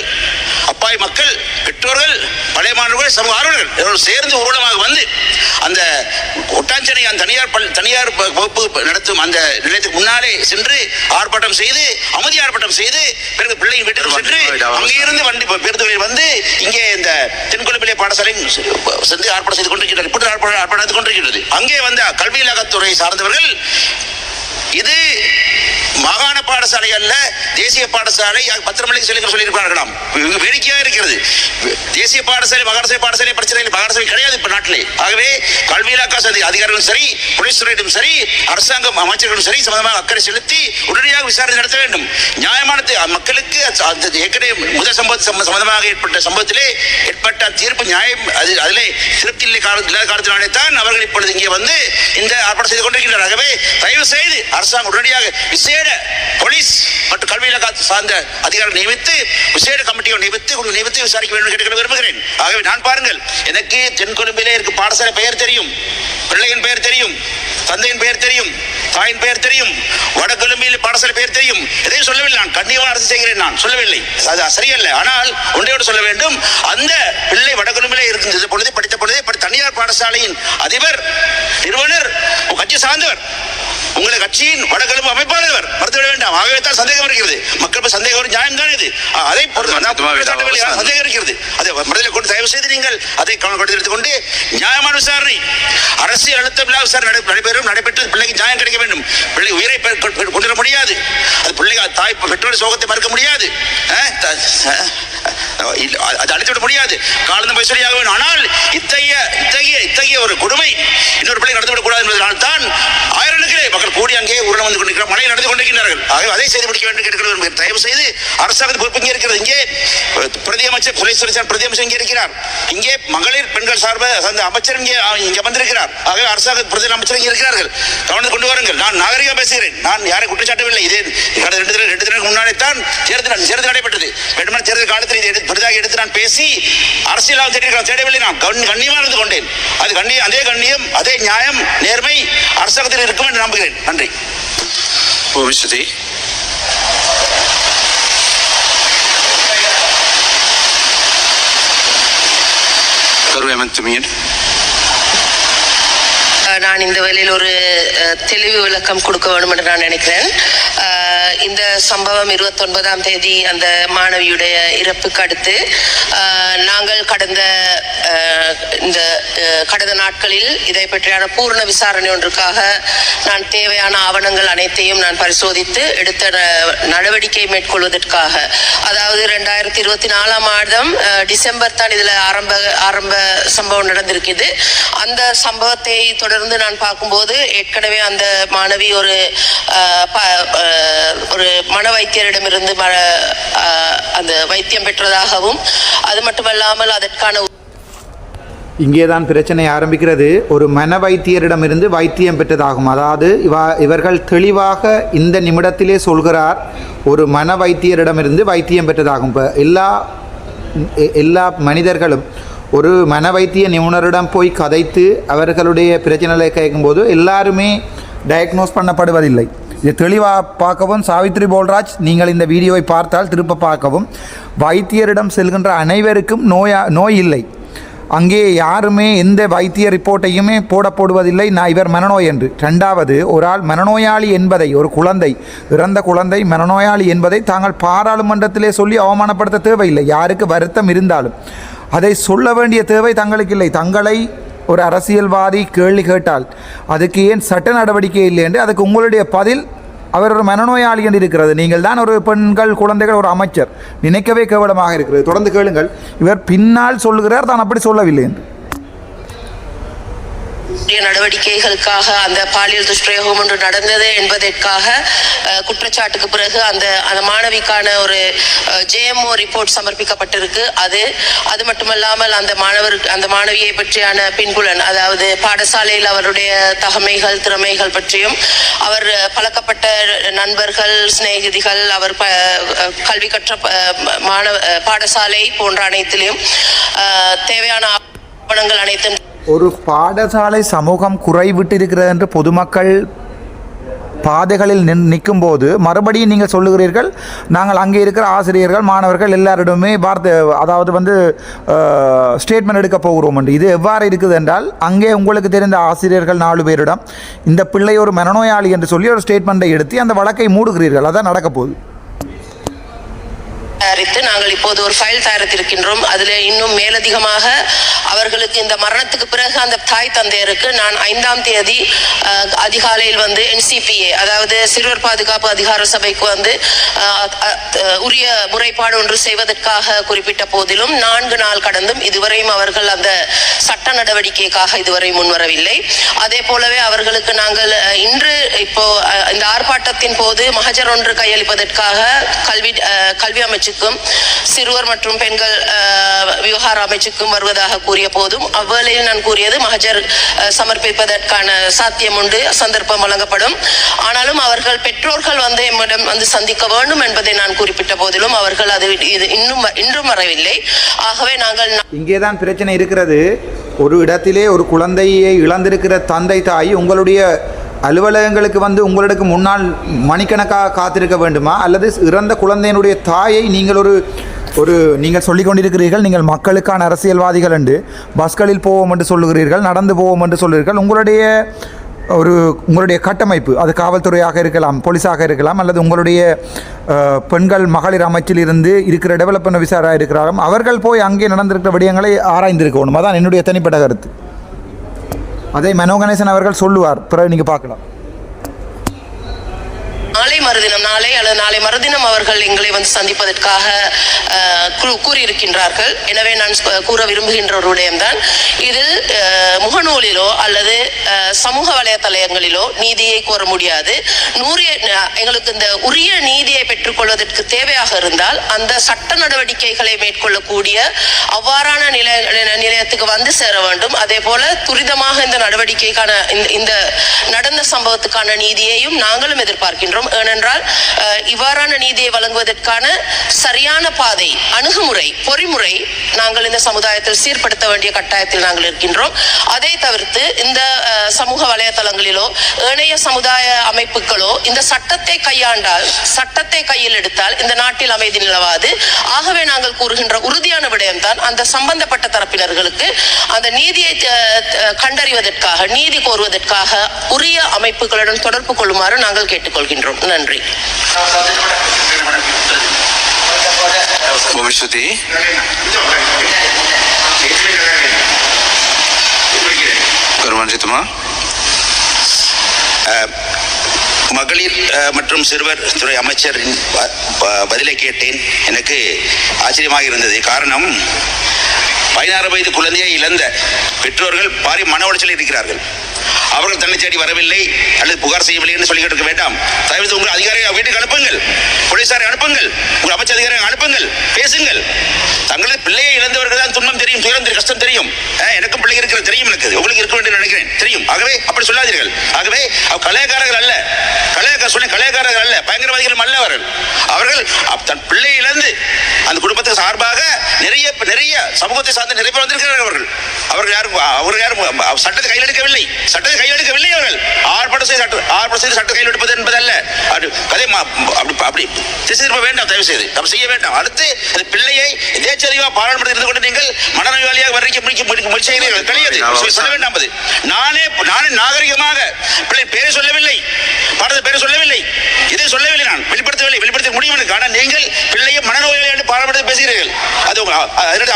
அப்பாவி மக்கள், பெற்றோர்கள், பழைய மாணவர்கள், சமூக ஆர்வலர்கள் சேர்ந்து ஊர்வலமாக வந்து அந்த கொட்டாஞ்சேனை அந்த தனியார் வகுப்பு நடத்தும் அந்த நிலையத்துக்கு முன்னாலே சென்று ஆர்ப்பாட்டம் செய்து, அமைதி ஆர்ப்பாட்டம் செய்து, பிறகு பிள்ளையின் வீட்டுக்கு சென்று அங்கிருந்து வண்டி பேருந்துகளில் வந்து இங்கே இந்த தென்கொல்லிப்பிள்ளை பாடசாலை சென்று ஆர்ப்பாட்டம் செய்து கொண்டிருக்கிறார். ஆர்ப்பாட்டம் கொண்டிருக்கிறது. அங்கே வந்த கல்வி இலாகத்துறை சார்ந்தவர்கள் இது மாகாண பாடசாலை அல்ல, தேசிய பாடசாலை, 10 மணிக்கு சொல்லியிருக்கிறார்களாம். வேடிக்கையாக இருக்கிறது. தேசிய பாடசாலை, மாகாண பாடசாலை பிரச்சனை மாகாண கிடையாது இப்ப நாட்டிலே. ஆகவே கல்வி இலாக்கா அதிகாரிகளும் சரி, போலீஸ் துறையிலும் சரி, அரசாங்கம் அமைச்சர்களும் சரி சம்பந்தமாக அக்கறை செலுத்தி உடனடியாக விசாரணை நடத்த வேண்டும். நியாயமான மக்களுக்கு ஏற்கனவே முதல் சம்பந்தமாக ஏற்பட்ட சம்பவத்திலே ஏற்பட்ட தீர்ப்பு நியாயம், அதிலே திருப்தி இல்லாத காரணத்தினாலே தான் அவர்கள் இப்பொழுது இங்கே வந்து இந்த ஆர்ப்பாட்டம் செய்து கொண்டிருக்கின்றனர். ஆகவே தயவு செய்து அரசாங்கம் உடனடியாக விசேட போலீஸ் மற்றும் கல்வி இலாக்கா சார்ந்த அதிகாரிகள் நியமித்து விசேட கமிட்டியை நியமித்து விசாரிக்க வேண்டும் கேட்க விரும்புகிறேன். ஆகவே நான் பாருங்கள், எனக்கு தென்கொழும்பிலே இருக்க பாடசாலை பெயர் தெரியும், பிள்ளையின் பெயர் தெரியும், தந்தையின் பெயர் தெரியும், தாயின் பெயர் தெரியும், வடகொழும்பில் பாடசாலை பெயர் தெரியும். எதையும் சொல்லவில்லை. நான் கண்ணியமான அரசு செய்கிறேன், நான் சொல்லவில்லை, அது சரியல்ல. ஆனால் ஒன்றையோடு சொல்ல வேண்டும், அந்த பிள்ளை வடகொழும்பிலே இருக்கின்ற பொழுது படித்த பொழுதே தனியார் பாடசாலையின் அதிபர், நிறுவனர், கட்சி சார்ந்தவர், உங்களை கட்சியின் வடகொழும்பு அமைப்பாளர் மறுத்துவிட வேண்டாம். ஆகவே தான் சந்தேகம் இருக்கிறது. மக்கள் சந்தேகம் ஒரு நியாயம் தான் இது. அதை சந்தேகம் இருக்கிறது. அதை மனதில் கொண்டு தயவு செய்து நீங்கள் அதை எடுத்துக் கொண்டு நியாயமான விசாரணை, அரசியல் அழுத்தம் இல்லாத விசாரணை நடைபெற்று பிள்ளைக்கு நியாயம் கிடைக்க வேண்டும். பிள்ளை உயிரை கொண்டிட முடியாது. அது பிள்ளைங்க தாய் பெற்றோர் சோகத்தை மறுக்க முடியாது, அது அழித்துவிட முடியாது. காலம் போய் சரியாக வேண்டும். ஆனால் இத்தகைய ஒரு கொடுமை இன்னொரு பிள்ளை நடந்துவிடக் கூடாது என்பதனால் தான் ஆயிரக்கணக்கிலே மக்கள் கூடி அங்கே ஊர்வலம் வந்து கொண்டிருக்கிறார், மழையில் நடந்து கொண்டிருக்கிறார்கள். ஆகவே அதை செய்து முடிக்க வேண்டும் கேட்கிறது. தயவு செய்து அரசாங்கத்தின் பொறுப்பு இங்கே இருக்கிறது. இங்கே பிரதியமைச்சர், குலேஸ்வரி பிரதியமைச்சர் இங்கே இருக்கிறார். இங்கே மகளிர் பெண்கள் சார்பாக அந்த அமைச்சர் இங்கே வந்திருக்கிறார். ஆகவே அரசாங்க பிரதி அமைச்சர் இங்கே இருக்கிறார்கள். கவனத்தில் கொண்டு வாருங்கள். நான் நாகரிகம் பேசுகிறேன், நான் யாரை குற்றச்சாட்டவில்லை. இது கடந்த 2 தினங்களுக்கு முன்னாலே தான் தேர்தல் நடைபெற்றது. வேண்டுமான தேர்தல் காலத்தில் இதை பெரிதாக எடுத்து நான் பேசி அரசியலாக தேடவில்லை. நான் கண்ணியமாக இருந்து கொண்டேன். அதே கண்ணியம், அதே நியாயம், நேர்மை அரசாங்கத்தில் இருக்கும் என்று நம்புகிறேன். நன்றி. நான் இந்த வேளையில் ஒரு தெளிவு விளக்கம் கொடுக்க வேண்டும் என்று நான் நினைக்கிறேன். இந்த சம்பவம் 29ஆம் தேதி அந்த மாணவியுடைய இறப்புக்கு அடுத்து நாங்கள் கடந்த நாட்களில் இதை பற்றியான பூர்ண விசாரணை ஒன்றுக்காக நான் தேவையான ஆவணங்கள் அனைத்தையும் நான் பரிசோதித்து எடுத்த நடவடிக்கை மேற்கொள்வதற்காக, அதாவது 2024ஆம் ஆண்டு டிசம்பர் தான் இதில் ஆரம்ப சம்பவம் நடந்திருக்குது. அந்த சம்பவத்தை தொடர்ந்து நான் பார்க்கும்போது ஏற்கனவே அந்த மாணவி ஒரு மன வைத்தியரிடமிருந்து அந்த வைத்தியம் பெற்றதாகவும், அது மட்டுமல்லாமல் அதற்கான இங்கே தான் பிரச்சனை ஆரம்பிக்கிறது. ஒரு மன வைத்தியரிடமிருந்து வைத்தியம் பெற்றதாகும். அதாவது இவர்கள் தெளிவாக இந்த நிமிடத்திலே சொல்கிறார், ஒரு மன வைத்தியரிடமிருந்து வைத்தியம் பெற்றதாகும். இப்போ எல்லா மனிதர்களும் ஒரு மன வைத்திய நிபுணரிடம் போய் கதைத்து அவர்களுடைய பிரச்சனைகளை கேட்கும்போது எல்லாருமே டயக்னோஸ் பண்ணப்படுவதில்லை. இது தெளிவாக பார்க்கவும், சாவித்ரி போல்ராஜ் நீங்கள் இந்த வீடியோவை பார்த்தால் திரும்ப பார்க்கவும், வைத்தியரிடம் செல்கின்ற அனைவருக்கும் நோய் இல்லை. அங்கே யாருமே எந்த வைத்திய ரிப்போர்ட்டையுமே போடுவதில்லை, நான் இவர் மனநோய் என்று. 2வது, ஒரு ஆள் மனநோயாளி என்பதை, ஒரு குழந்தை, இறந்த குழந்தை மனநோயாளி என்பதை தாங்கள் பாராளுமன்றத்திலே சொல்லி அவமானப்படுத்த தேவையில்லை. யாருக்கு வருத்தம் இருந்தாலும் அதை சொல்ல வேண்டிய தேவை தங்களுக்கு இல்லை. தங்களை ஒரு அரசியல்வாதி கேள்வி கேட்டால் அதுக்கு ஏன் சட்ட நடவடிக்கை இல்லை என்று அதுக்கு உங்களுடைய பதில், அவர் ஒரு மனநோயாளி என்று இருக்கிறது. நீங்கள் தான் ஒரு பெண்கள், குழந்தைகள், ஒரு அமைச்சர், நினைக்கவே கேவலமாக இருக்கிறது. தொடர்ந்து கேளுங்கள். இவர் பின்னால் சொல்லுகிறார், தான் அப்படி சொல்லவில்லை என்று. நடவடிக்கைகளுக்காக அந்த பாலியல் துஷ்பிரயோகம் ஒன்று நடந்தது என்பதற்காக குற்றச்சாட்டுக்கு பிறகு அந்த மாணவிக்கான ஒரு JMO ரிப்போர்ட் சமர்ப்பிக்கப்பட்டிருக்கு. அது மட்டுமல்லாமல் அந்த மாணவியை பற்றியான பின்புலன், அதாவது பாடசாலையில் அவருடைய தகமைகள், திறமைகள் பற்றியும், அவர் பழக்கப்பட்ட நண்பர்கள், சிநேகிதிகள், அவர் கல்வி கற்ற பாடசாலை போன்ற அனைத்திலும் தேவையான ஆவணங்கள் அனைத்தும் ஒரு பாடசாலை சமூகம் குறைவிட்டிருக்கிறது என்று பொதுமக்கள் பாதைகளில் நிற்கும் போது மறுபடியும் நீங்கள் சொல்லுகிறீர்கள் நாங்கள் அங்கே இருக்கிற ஆசிரியர்கள் மாணவர்கள் எல்லாரிடமே அதாவது வந்து ஸ்டேட்மெண்ட் எடுக்க போகிறோம் என்று. இது எவ்வாறு இருக்குது என்றால் அங்கே உங்களுக்கு தெரிந்த ஆசிரியர்கள் 4 பேரிடம் இந்த பிள்ளை ஒரு மனநோயாளி என்று சொல்லி ஒரு ஸ்டேட்மெண்ட்டை எடுத்து அந்த வழக்கை மூடுகிறீர்கள். அதான் நடக்க போகுது. தயாரித்து நாங்கள் இப்போது ஒரு ஃபைல் தயாரித்திருக்கின்றோம். அதில் இன்னும் மேலதிகமாக அவர்களுக்கு இந்த மரணத்துக்கு பிறகு அந்த தாய் தந்தையருக்கு நான் 5ஆம் தேதி அதிகாலையில் வந்து NCPA அதாவது சிறுவர் பாதுகாப்பு அதிகார சபைக்கு வந்து உரிய முறைப்பாடு ஒன்று செய்வதற்காக குறிப்பிட்ட போதிலும் 4 நாள் கடந்தும் இதுவரையும் அவர்கள் அந்த சட்ட நடவடிக்கைக்காக இதுவரை முன்வரவில்லை. அதே போலவே அவர்களுக்கு நாங்கள் இன்று இப்போ இந்த ஆர்ப்பாட்டத்தின் போது மகஜர் ஒன்று கையளிப்பதற்காக கல்வி அமைச்சுக்கும் சிறுவர் மற்றும் பெண்கள் விவகார அமைச்சுக்கும் வருவதாக கூறிய போதும் அவ்வேளையில் நான் கூறியது மகஜர் சமர்ப்பிப்பதற்கான சாத்தியம் உண்டு, சந்தர்ப்பம் வழங்கப்படும். ஆனாலும் அவர்கள் பெற்றோர்கள் வந்து எம்மிடம் வந்து சந்திக்க வேண்டும் என்பதை நான் குறிப்பிட்ட போதிலும் அவர்கள் அது இன்றும் வரவில்லை. ஆகவே நாங்கள் இங்கேதான் பிரச்சனை இருக்கிறது. ஒரு இடத்திலே ஒரு குழந்தையை இழந்திருக்கிற தந்தை தாய் உங்களுடைய அலுவலகங்களுக்கு வந்து உங்களுக்கு முன்னால் மணிக்கணக்காக காத்திருக்க வேண்டுமா, அல்லது இறந்த குழந்தையினுடைய தாயை நீங்கள் நீங்கள் சொல்லிக் கொண்டிருக்கிறீர்கள் நீங்கள் மக்களுக்கான அரசியல்வாதிகள் என்று பஸ்களில் போவோம் என்று சொல்லுகிறீர்கள், நடந்து போவோம் என்று சொல்லுகிறீர்கள். உங்களுடைய கட்டமைப்பு அது காவல்துறையாக இருக்கலாம், போலீஸாக இருக்கலாம், அல்லது உங்களுடைய பெண்கள் மகளிர் அமைச்சில் இருந்து இருக்கிற டெவலப்மெண்ட் விசாராக இருக்கிறார்கள், அவர்கள் போய் அங்கே நடந்திருக்கிற விடயங்களை ஆராய்ந்திருக்கணும். அதான் என்னுடைய தனிப்பட்ட கருத்து. அதை மனோ கணேசன் அவர்கள் சொல்லுவார், பிறகு நீங்கள் பார்க்கலாம். நாளை மறுதினம் அவர்கள் எங்களை வந்து சந்திப்பதற்காக கூறியிருக்கின்றார்கள். எனவே நான் கூற விரும்புகின்ற ஒரு விடயம்தான், இதில் முகநூலிலோ அல்லது சமூக வலைத்தளங்களிலோ நீதியை கோர முடியாது. எங்களுக்கு இந்த உரிய நீதியை பெற்றுக்கொள்வதற்கு தேவையாக இருந்தால் அந்த சட்ட நடவடிக்கைகளை மேற்கொள்ளக்கூடிய அவ்வாறான நிலையத்துக்கு வந்து சேர வேண்டும். அதே போல துரிதமாக இந்த நடவடிக்கைக்கான இந்த நடந்த சம்பவத்துக்கான நீதியையும் நாங்களும் எதிர்பார்க்கின்றோம். ஏனென்றால் இவ்வாறான நீதியை வழங்குவதற்கான சரியான பாதை, அணுகுமுறை, பொறிமுறை நாங்கள் இந்த சமுதாயத்தில் சீர்படுத்த வேண்டிய கட்டாயத்தில் நாங்கள் இருக்கின்றோம். அதை தவிர்த்து இந்த சமூக வலைதளங்களிலோ ஏனைய சமுதாய அமைப்புகளோ இந்த சட்டத்தை கையாண்டால், சட்டத்தை கையில் எடுத்தால் இந்த நாட்டில் அமைதி நிலவாது. ஆகவே நாங்கள் கூறுகின்ற உறுதியான விடயம்தான், அந்த சம்பந்தப்பட்ட தரப்பினர்களுக்கு அந்த நீதியை கண்டறிவதற்காக, நீதி கோருவதற்காக உரிய அமைப்புகளுடன் தொடர்பு கொள்ளுமாறு நாங்கள் கேட்டுக்கொள்கின்றோம். நன்றி. भविष्यति கருமாஞ்சித்துமா மகளிர் மற்றும் சிறுவர் துறை அமைச்சரின் பதிலை கேட்டேன். எனக்கு ஆச்சரியமாக இருந்தது. காரணம், 16 வயது குழந்தையை இழந்த பெற்றோர்கள் பாரி மன உளைச்சலில் இருக்கிறார்கள். அவர்கள் தன்னை தேடி வரவில்லை அல்லது புகார் செய்யவில்லை என்று சொல்லிக்கிட்டு இருக்க வேண்டாம். தயவுசெய்து உங்கள் அதிகாரியை வீட்டுக்கு அனுப்புங்கள், போலீசாரை அனுப்புங்கள், உங்கள் அமைச்சர் அதிகாரியை அனுப்புங்கள், பேசுங்கள். தங்களது பிள்ளையை இழந்தவர்கள் தான் துன்பம் தெரியும், துயரம் தெரியும், கஷ்டம் தெரியும். எனக்கும் பிள்ளை இருக்கிற தெரியும், எனக்கு உங்களுக்கு இருக்க வேண்டும் நினைக்கிறேன், தெரியும். ஆகவே அப்படி சொல்லாதீர்கள். ஆகவே கலையக்காரர்கள் அல்ல, கலையக்காரர்கள் அல்ல, பயங்கரவாதிகளும் அல்ல. அவர்கள் தன் பிள்ளை இழந்து அந்த குடும்பத்துக்கு சார்பாக நிறைய சமூகத்தை சார்ந்த நிறைய பேர் வந்திருக்கிறார்கள். அவர்கள் யாரும் சட்டத்தை கையில் எடுக்கவில்லை, அவர்கள் ஆர்ப்பாட்டம் செய்து சட்ட கையில் எடுப்பது என்பதல்ல. கதை அப்படி திசை திருப்ப வேண்டாம், தயவு செய்து நம்ம செய்ய வேண்டாம். அடுத்து அந்த பிள்ளையை எதேச்சதிகமாக பாராளுமன்றத்தில் இருந்து கொண்டு நீங்கள் மனநோயாளியாக முயற்சி செய்கிறீர்கள், கிடையாது, சொல்ல வேண்டாம். அது நானே நாகரிகமாக பிள்ளை பேரை சொல்லவில்லை, பாடத்தை பேரை சொல்லவில்லை, இதை சொல்லவில்லை, நான் வெளிப்படுத்த முடியும் எனக்கு. ஆனால் நீங்கள் பிள்ளையை மனநோயாளி என்று பாராளுமன்றத்தில் பேசுகிறீர்கள், அது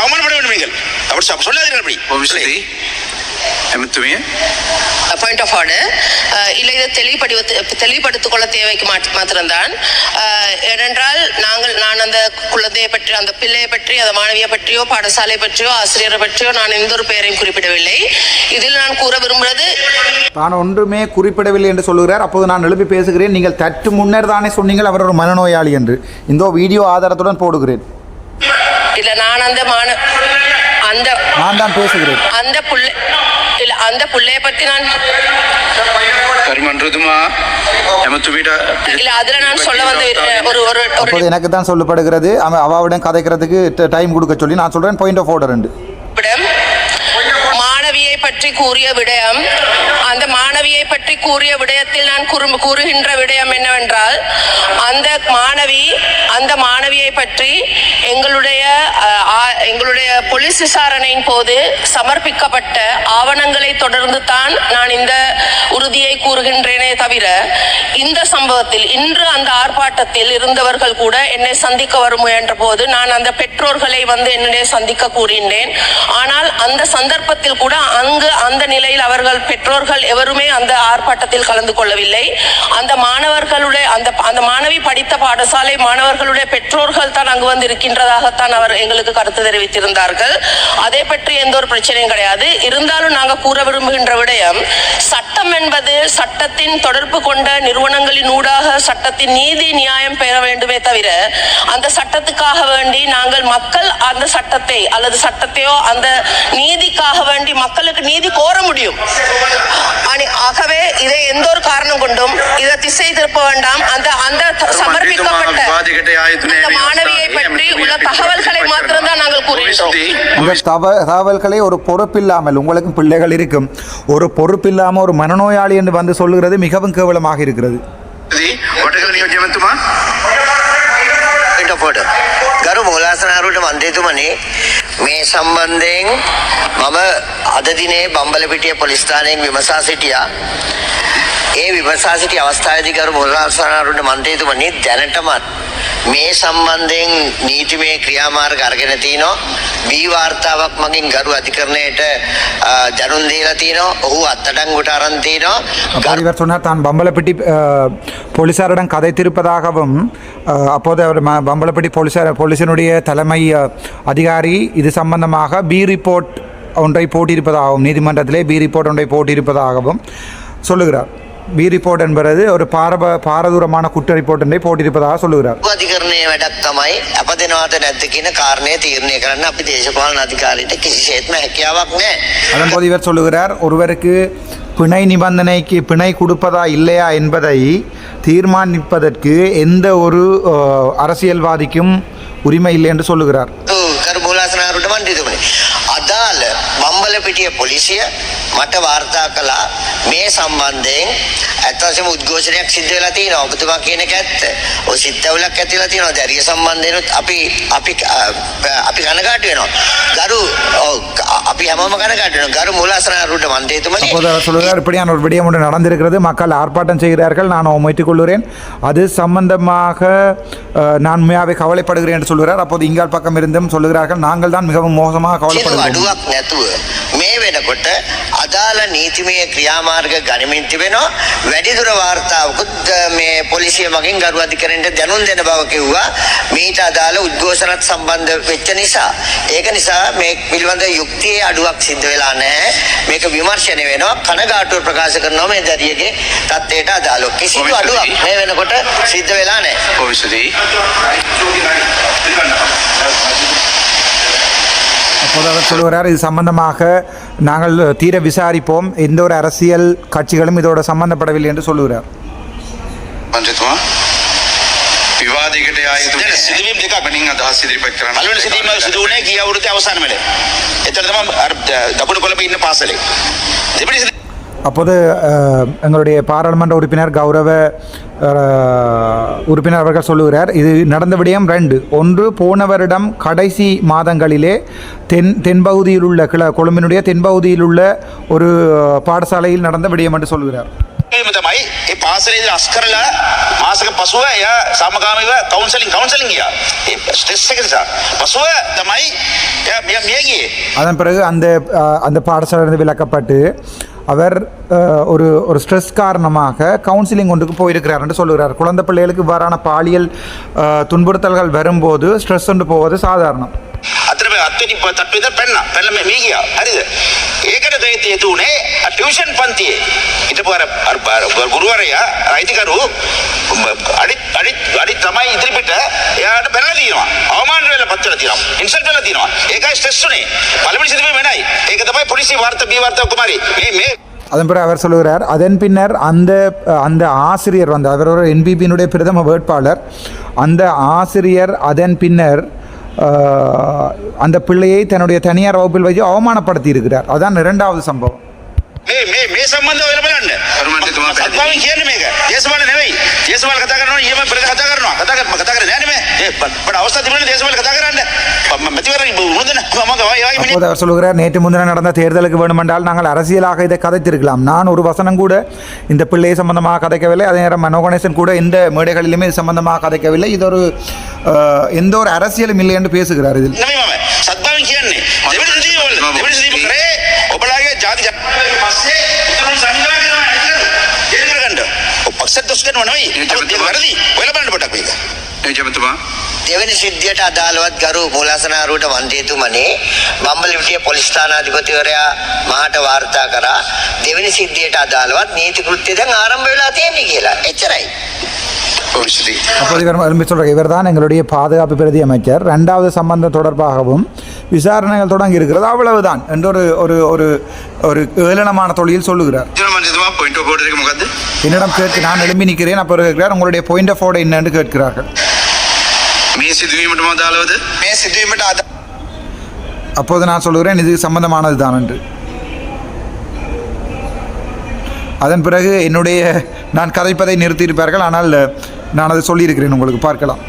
அவமானப்பட வேண்டும். நீங்கள் அப்படி சொல்லாதீர்கள். அப்படி பாயிண்ட் ஆஃப் ஆர்டர் இல்லை, இதை தெளிவுபடுத்திக் கொள்ள தேவைக்கு மாத்திரம்தான். ஏனென்றால் நான் அந்த குழந்தையை பற்றி, அந்த பிள்ளையை பற்றி, அந்த மாணவியை பற்றியோ பாடசாலை பற்றியோ ஆசிரியரை பற்றியோ நான் எந்த ஒரு பெயரையும் குறிப்பிடவில்லை. இதில் நான் கூற விரும்புவது, நான் ஒன்றுமே குறிப்பிடவில்லை என்று சொல்லுகிறார். அப்போது நான் எழுப்பி பேசுகிறேன், நீங்கள் தட்டு முன்னர் தானே சொன்னீங்கள் அவர் ஒரு மனநோயாளி என்று. இந்த வீடியோ ஆதாரத்துடன் போடுகிறேன். இல்லை, நான் தான் பேசுகிறேன். அந்த புள்ளைய பத்தி நான் நான் சொல்ல வந்து அப்போது எனக்கு தான் சொல்லப்படுகிறது அவாவிடம் கதைக்கிறதுக்கு டைம் கொடுக்க சொல்லி நான் சொல்றேன். Point of order. மாணவியை பற்றி பற்றி கூறிய விடயம், அந்த மாணவியை பற்றி கூறிய விடயத்தில் நான் கூறுகின்ற விடயம் என்னவென்றால், அந்த மாணவியை பற்றி எங்களுடைய போலீஸ் விசாரணையின் போது சமர்ப்பிக்கப்பட்ட ஆவணங்களை தொடர்ந்து தான் நான் இந்த உறுதியை கூறுகின்றேனே தவிர, இந்த சம்பவத்தில் இன்று அந்த ஆர்ப்பாட்டத்தில் இருந்தவர்கள் கூட என்னை சந்திக்க வரும் முயன்ற போது நான் அந்த பெற்றோர்களை என்னிடையே சந்திக்க கூறினேன். ஆனால் அந்த சந்தர்ப்பத்தில் கூட அந்த நிலையில் அவர்கள் பெற்றோர்கள் எவருமே அந்த ஆர்ப்பாட்டத்தில் கலந்து கொள்ளவில்லை. அந்த மாணவர்களுடைய அந்த மாணவி படித்த பாடசாலை மாணவர்களுடைய பெற்றோர்கள் தான் அங்கு இருக்கின்றதாகத்தான் அவர் எங்களுக்கு கருத்து தெரிவித்திருந்தார்கள். அதை பற்றி எந்த ஒரு பிரச்சனையும் கிடையாது. இருந்தாலும் நாங்கள் கூற விரும்புகின்ற விடயம், சட்டம் என்பது சட்டத்தின் தொடர்பு கொண்ட நிறுவனங்களின் ஊடாக சட்டத்தின் நீதி நியாயம் பெற வேண்டுமே தவிர, அந்த சட்டத்துக்காக வேண்டி நாங்கள் மக்கள் அந்த சட்டத்தை அல்லது சட்டத்தையோ அந்த நீதிக்காக வேண்டி மக்களுக்கு நீதி கோர முடியும். ஆகவே இதை எந்த ஒரு காரணம் கொண்டும் இதை திசை திருப்ப வேண்டாம். அந்த சமர்ப்பிக்கப்பட்ட மாணவியை பற்றி உள்ள தகவல்களை மாத்திரம்தான் நாங்கள் கூறுகிறோம். தகவல்களை ஒரு பொறுப்பில்லாமல், உங்களுக்கு பிள்ளைகள் இருக்கும், ஒரு பொறுப்பில்லாமல் ஒரு மனநோயாளி என்று சொல்லுகிறது மிகவும் கேவலமாக இருக்கிறது. ගරු මූලාසනාරුවට මන්ත්‍රීතුමනි, මේ සම්බන්ධයෙන් මම අද දිනේ බම්බලපිටිය පොලිස් ස්ථානයෙන් විමසා සිටියා. ඒ විමසා සිටි අවස්ථාවේදී ගරු මූලාසනාරුවට මන්ත්‍රීතුමනි, දැනටමත් මේ සම්බන්ධයෙන් නීතිමය ක්‍රියාමාර්ග අරගෙන තිනවා. බී වාර්තාවක් මගින් ගරු අධිකරණයට දැනුම් දීලා තිනවා. ඔහු අත්අඩංගුවට අරන් තිනවා. இவர் சொன்னார் தான் பம்பலப்பட்டி போலீசாரிடம் கதைத்திருப்பதாகவும், அப்போது அவர் பம்பலப்பட்டி போலீசினுடைய தலைமை அதிகாரி இது சம்பந்தமாக பி ரிப்போர்ட் ஒன்றை போட்டியிருப்பதாகவும், நீதிமன்றத்திலே பி ரிப்போர்ட் ஒன்றை போட்டியிருப்பதாகவும் சொல்லுகிறார். பி ரிப்போர்ட் என்பது ஒரு பாரதூரமான குற்ற ரிப்போர்ட் ஒன்றை போட்டியிருப்பதாக சொல்லுகிறார். අධිකරණයේ වැඩක් තමයි අපදෙනවාද නැද්ද කියන කාරණය තීරණය කරන්න අපි දේශපාලන අධිකාරියට කිසිසේත්ම හැකියාවක් නැහැ. அதன்போது இவர் சொல்லுகிறார், ஒருவருக்கு பிணை நிபந்தனைக்கு பிணை கொடுப்பதா இல்லையா என்பதை தீர்மானிப்பதற்கு எந்த ஒரு அரசியல்வாதிக்கும் உரிமை இல்லை என்று சொல்லுகிறார். කරු මූලාසනාරුවට මන්ත්‍රීතුමනි, අදාළ බම්බලපිටිය පොලිසිය මට වාර්තා කළා මේ සම්බන්ධයෙන් ඇත්තටම උද්ඝෝෂණයක් සිද්ධ වෙලා තියෙනවා. ඔබතුමා කියන එක ඇත්ත. ඔය සිත්තවලක් ඇතිලා තියෙනවා. දැරිය සම්බන්ධයෙන්ත් අපි කනගාටු වෙනවා. ගරු අපි හැමෝම කනගාටු වෙනවා. ගරු මූලාසනාරුවට මන්ත්‍රීතුමනි, அப்போது அவர் சொல்லுகிறார், இப்படியான ஒரு விடயம் ஒன்று நடந்திருக்கிறது, மக்கள் ஆர்ப்பாட்டம் செய்கிறார்கள், நான் ஒமைத்துக் கொள்கிறேன், அது சம்பந்தமாக நான் உண்மையாகவே கவலைப்படுகிறேன் என்று சொல்கிறார். அப்போது இங்கால் பக்கம் இருந்தும் சொல்லுகிறார்கள், நாங்கள் தான் மிகவும் மோசமாக கவலைப்படுகிறோம். අඩුවක් නැතුව මේ වෙනකොට අදාළ නීතිමය ක්‍රියාමාර්ග ගනිමින් තිබෙනවා. වැඩිදුර වාර්තාවකුත් මේ පොලිසිය මගින් ගරු අධිකරණයට දැනුම් දෙන බව කිව්වා. මීට අදාළ උද්ඝෝෂණත් සම්බන්ධ වෙච්ච නිසා. ඒක නිසා මේ පිළිබඳ යුක්තියේ අඩුවක් සිද්ධ වෙලා නැහැ. මේක විමර්ශනය වෙනවා. කනගාටුව ප්‍රකාශ කරනවා මේ දැරියගේ තත්ත්වයට අදාළව. කිසිදු අඩුවක් මේ වෙනකොට සිද්ධ වෙලා නැහැ. அப்போது அவர் சொல்லுகிறார், இது சம்பந்தமாக நாங்கள் தீர விசாரிப்போம், எந்த ஒரு அரசியல் கட்சிகளும் இதோட சம்பந்தப்படவில்லை என்று சொல்லுகிறார். විවාදයකට යා යුතු සිදුවීම් දෙකක් මනින් අදහස් ඉදිරිපත් කරන්න. පළවෙනි සිදුවීම සිදු වුණේ ගිය අවුරුද්දේ අවසාන වෙලේ. එතන තමයි අර දකුණු කොළඹ ඉන්න පාසලේ. දෙපිටි அப்போது எங்களுடைய பாராளுமன்ற உறுப்பினர் கௌரவ உறுப்பினர் அவர்கள் சொல்லுகிறார், இது நடந்த விடயம் 2. ஒன்று, போன வருடம் கடைசி மாதங்களிலே தென்பகுதியில் உள்ள கொழும்பினுடைய தென்பகுதியில் உள்ள ஒரு பாடசாலையில் நடந்த விடயம் என்று சொல்கிறார். තමයි ඒ පාසලේදී අස් කරලා මාසක පසුව එයා සමගාමීව කවුන්සලින් ගියා. ඒ ස්ට්‍රෙස් එක නිසා පසුව තමයි එයා මිය ගියේ. அதன் பிறகு அந்த பாடசாலையிலிருந்து விலக்கப்பட்டு அவர் ஒரு ஸ்ட்ரெஸ் காரணமாக கவுன்சிலிங் ஒன்றுக்கு போயிருக்கிறார் என்று சொல்லுகிறார். குழந்தை பிள்ளைகளுக்கு இவ்வாறான பாலியல் துன்புறுத்தல்கள் வரும்போது ஸ்ட்ரெஸ் ஒன்று போவது சாதாரணம். අත්වෙනි තත්ත්වෙ ඉඳන් පැනලා මේ ගියා. හරිද? ඒකට දෙයිතේ තුනේ ටියුෂන් පන්තියේ හිටපු අර ගුරුවරයා අයිතිකරු අඩි තමයි ඉදිරිපිට එයාට පැනලා තියෙනවා. අවමාන වෙලා පත් වෙලා තියෙනවා. ඉන්සල්ට් වෙලා තියෙනවා. ඒකයි ස්ට්‍රෙස් උනේ. පළවෙනි සිදුවීම වෙනයි. ඒක තමයි පොලිසිය වාර්තා බී වාර්තා කුමාරි. මේ அதன் பிறகு அவர் சொல்லுகிறார், அதன் பின்னர் அந்த ஆசிரியர் அவர் ஒரு என்பிபியினுடைய பிரதம வேட்பாளர், அந்த ஆசிரியர் அதன் பின்னர் அந்த பிள்ளையை தன்னுடைய தனியார் வகுப்பில் வச்சு அவமானப்படுத்தி இருக்கிறார். அதான் 2வது சம்பவம். මේ සම්බන්ධව වෙලා බලන්න. සත්භාවයෙන් කියන්නේ මේක. දේශපාලන නෙවෙයි. දේශපාලන කතා කරනවා ඊම පෙරද කතා කරනවා. කතා කරන්නේ නැහැ නේ මේ. බඩ අවස්ථා තිබුණේ දේශපාලන කතා කරන්න. මැතිවරණ උනදන මම வாய் அப்போது அவர் சொல்லுகிறார், நேற்று முன்தினம் நடந்த தேர்தலுக்கு வேண்டுமென்றால் நாங்கள் அரசியலாக இதை கதைத்திருக்கலாம். நான் ஒரு வசனம் கூட இந்த பிள்ளை சம்பந்தமாக கதைக்கவில்லை. அதே நேரம் மனோ கணேசன் கூட எந்த மேடைகளிலுமே இது சம்பந்தமாக கதைக்கவில்லை. இது ஒரு எந்த ஒரு அரசியலும் இல்லை என்று பேசுகிறார். இதில் සත්භාවයෙන් කියන්නේ දෙවිද සදීප කරේ ඔබලාගේ ජාති ජනතාවගේ පස්සේ උතුරුන් සංග්‍රහ කරනවා නේද? ඒක කරගන්න. ඔපක්ෂත් දොස් කරනවා නෙවෙයි. ඒක වැරදි. ඔයලා බලන්න පොඩක් මේක. එජමතුමා දෙවෙනි සිද්ධියට අදාළවත් ගරු මූලාසනාරුවට මන්ත්‍රීතුමනි බම්බලවිටිය පොලිස් ස්ථානාධිපතිවරයා මහට වාර්තා කරා දෙවෙනි සිද්ධියට අදාළවත් නීති කෘත්‍ය දැන් ආරම්භ වෙලා තියෙන්නේ කියලා. එච්චරයි. அப்போது இவர் எழும்பி சொல்கிறார், இவர் தான் எங்களுடைய பாதுகாப்பு பிரதி அமைச்சர், 2வது சம்பந்தம் தொடர்பாகவும் விசாரணைகள் தொடங்கி இருக்கிறது, அவ்வளவுதான் என்று ஒரு ஒரு ஒரு ஒரு ஏளனமான தொழில் சொல்லுகிறார். என்னிடம் கேட்க நான் எழும்பி நிற்கிறேன். அப்போ இருக்கிறார், உங்களுடைய பாயிண்ட் ஆஃப் ஆர்டர் என்னன்னு கேட்கிறார்கள். அப்போது நான் சொல்லுகிறேன், இது சம்பந்தமானது தான் என்று. அதன் பிறகு என்னுடைய நான் கதைப்பதை நிறுத்தியிருப்பார்கள். ஆனால் நான் அதை சொல்லியிருக்கிறேன், உங்களுக்கு பார்க்கலாம்.